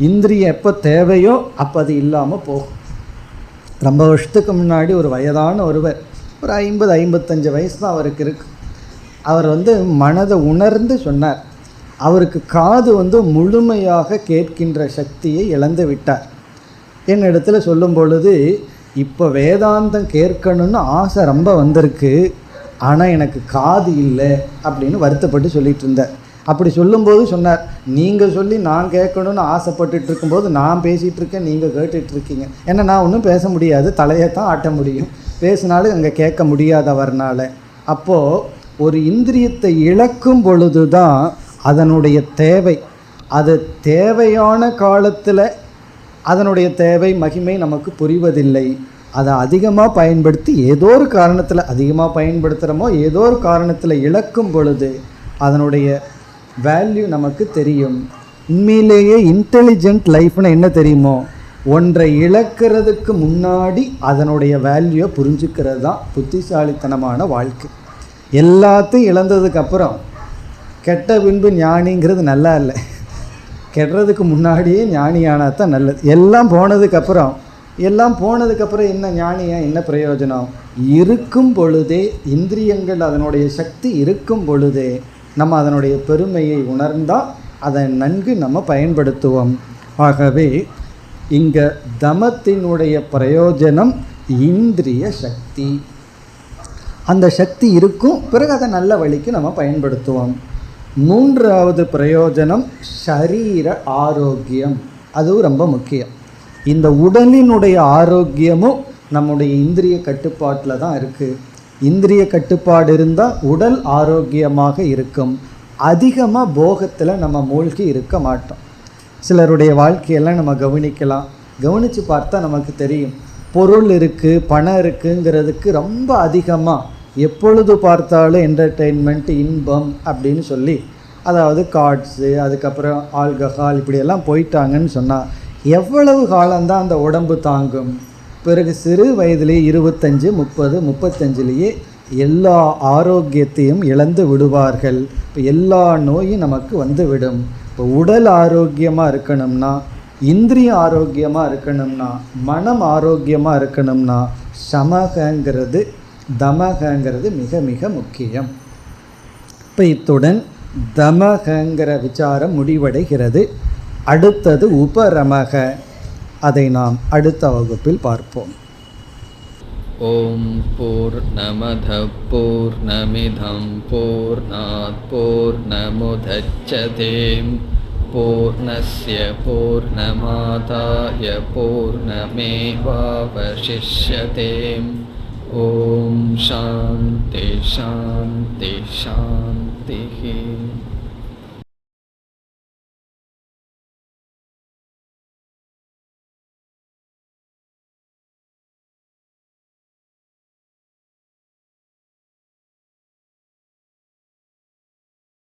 Speaker 1: இந்திரியம் எப்போ தேவையோ அப்போ அது இல்லாமல் போகும். ரொம்ப வருஷத்துக்கு முன்னாடி ஒரு வயதான ஒருவர், ஒரு 50-55 வயசு தான் அவருக்கு இருக்கு. அவர் மனதை உணர்ந்து சொன்னார். அவருக்கு காது முழுமையாக கேட்கின்ற சக்தியை இழந்து விட்டார். என்னிடத்துல சொல்லும் பொழுது, இப்போ வேதாந்தம் கேட்கணும்னு ஆசை ரொம்ப வந்திருக்கு, ஆனால் எனக்கு காது இல்லை அப்படின்னு வருத்தப்பட்டு சொல்லிகிட்டு இருந்தார். அப்படி சொல்லும்போது சொன்னார், நீங்கள் சொல்லி நான் கேட்கணும்னு ஆசைப்பட்டுட்டு இருக்கும்போது நான் பேசிகிட்டு இருக்கேன், நீங்கள் கேட்டுட்ருக்கீங்க. ஏன்னா நான் ஒன்றும் பேச முடியாது, தலையை தான் ஆட்ட முடியும், பேசினாலும் அங்கே கேட்க முடியாதவர்னால. அப்போது ஒரு இந்திரியத்தை இழக்கும் பொழுது தான் அதனுடைய தேவை, அது தேவையான காலத்தில் அதனுடைய தேவை மகிமை நமக்கு புரிவதில்லை. அதை அதிகமாக பயன்படுத்தி ஏதோ ஒரு காரணத்தில் அதிகமாக பயன்படுத்துகிறோமோ ஏதோ ஒரு காரணத்தில் இழக்கும் பொழுது அதனுடைய வேல்யூ நமக்கு தெரியும். உண்மையிலேயே இன்டெலிஜென்ட் லைஃப்னு என்ன தெரியுமோ, ஒன்றை இழக்கிறதுக்கு முன்னாடி அதனுடைய வேல்யூவை புரிஞ்சுக்கிறது தான் புத்திசாலித்தனமான வாழ்க்கை. எல்லாத்தையும் இழந்ததுக்கப்புறம் கெட்ட பின்பு ஞானிங்கிறது நல்லா இல்லை. கெடுறதுக்கு முன்னாடியே ஞானியானால் தான் நல்லது. எல்லாம் போனதுக்கப்புறம் என்ன ஞானியா, என்ன பிரயோஜனம்? இருக்கும் பொழுதே, இந்திரியங்கள் அதனுடைய சக்தி இருக்கும் பொழுதே நம்ம அதனுடைய பெருமையை உணர்ந்தால் அதை நன்கு நம்ம பயன்படுத்துவோம். ஆகவே இங்கே தமத்தினுடைய பிரயோஜனம் இந்திரிய சக்தி. அந்த சக்தி இருக்கும், பிறகு அதை நல்ல வழிக்கு நம்ம பயன்படுத்துவோம். மூன்றாவது பிரயோஜனம் ஷரீர ஆரோக்கியம். அதுவும் ரொம்ப முக்கியம். இந்த உடலினுடைய ஆரோக்கியமும் நம்முடைய இந்திரிய கட்டுப்பாட்டில் தான் இருக்குது. இந்திரிய கட்டுப்பாடு இருந்தால் உடல் ஆரோக்கியமாக இருக்கும். அதிகமாக போகத்தில் நம்ம மூழ்கி இருக்க மாட்டோம். சிலருடைய வாழ்க்கையெல்லாம் நம்ம கவனிக்கலாம். கவனித்து பார்த்தா நமக்கு தெரியும், பொருள் இருக்குது, பணம் இருக்குங்கிறதுக்கு ரொம்ப அதிகமாக எப்பொழுது பார்த்தாலும் என்டர்டெயின்மெண்ட், இன்பம் அப்படின்னு சொல்லி, அதாவது கார்ட்ஸு, அதுக்கப்புறம் ஆல்கஹால் இப்படியெல்லாம் போயிட்டாங்கன்னு சொன்னால் எவ்வளவு காலம்தான் அந்த உடம்பு தாங்கும்? பிறகு சிறு வயதிலேயே 25, 30, 35லேயே எல்லா ஆரோக்கியத்தையும் இழந்து விடுவார்கள். இப்போ எல்லா நோயும் நமக்கு வந்துவிடும். இப்போ உடல் ஆரோக்கியமாக இருக்கணும்னா, இந்திரிய ஆரோக்கியமாக இருக்கணும்னா, மனம் ஆரோக்கியமாக இருக்கணும்னா சமகங்கிறது, தமகங்கிறது மிக மிக முக்கியம். இப்போ இத்துடன் தமகங்கிற விசாரம் முடிவடைகிறது. அடுத்தது உபரமக. அதை நாம் அடுத்த வகுப்பில் பார்ப்போம்.
Speaker 2: ஓம் பூர்ணமத பூர்ணமிதம் பூர்ணாத் பூர்ணமுதச்யதே பூர்ணஸ்ய பூர்ணமாதாய பூர்ணமேவாவசிஷ்யதே. ஓம் சாந்தி சாந்தி சாந்தி.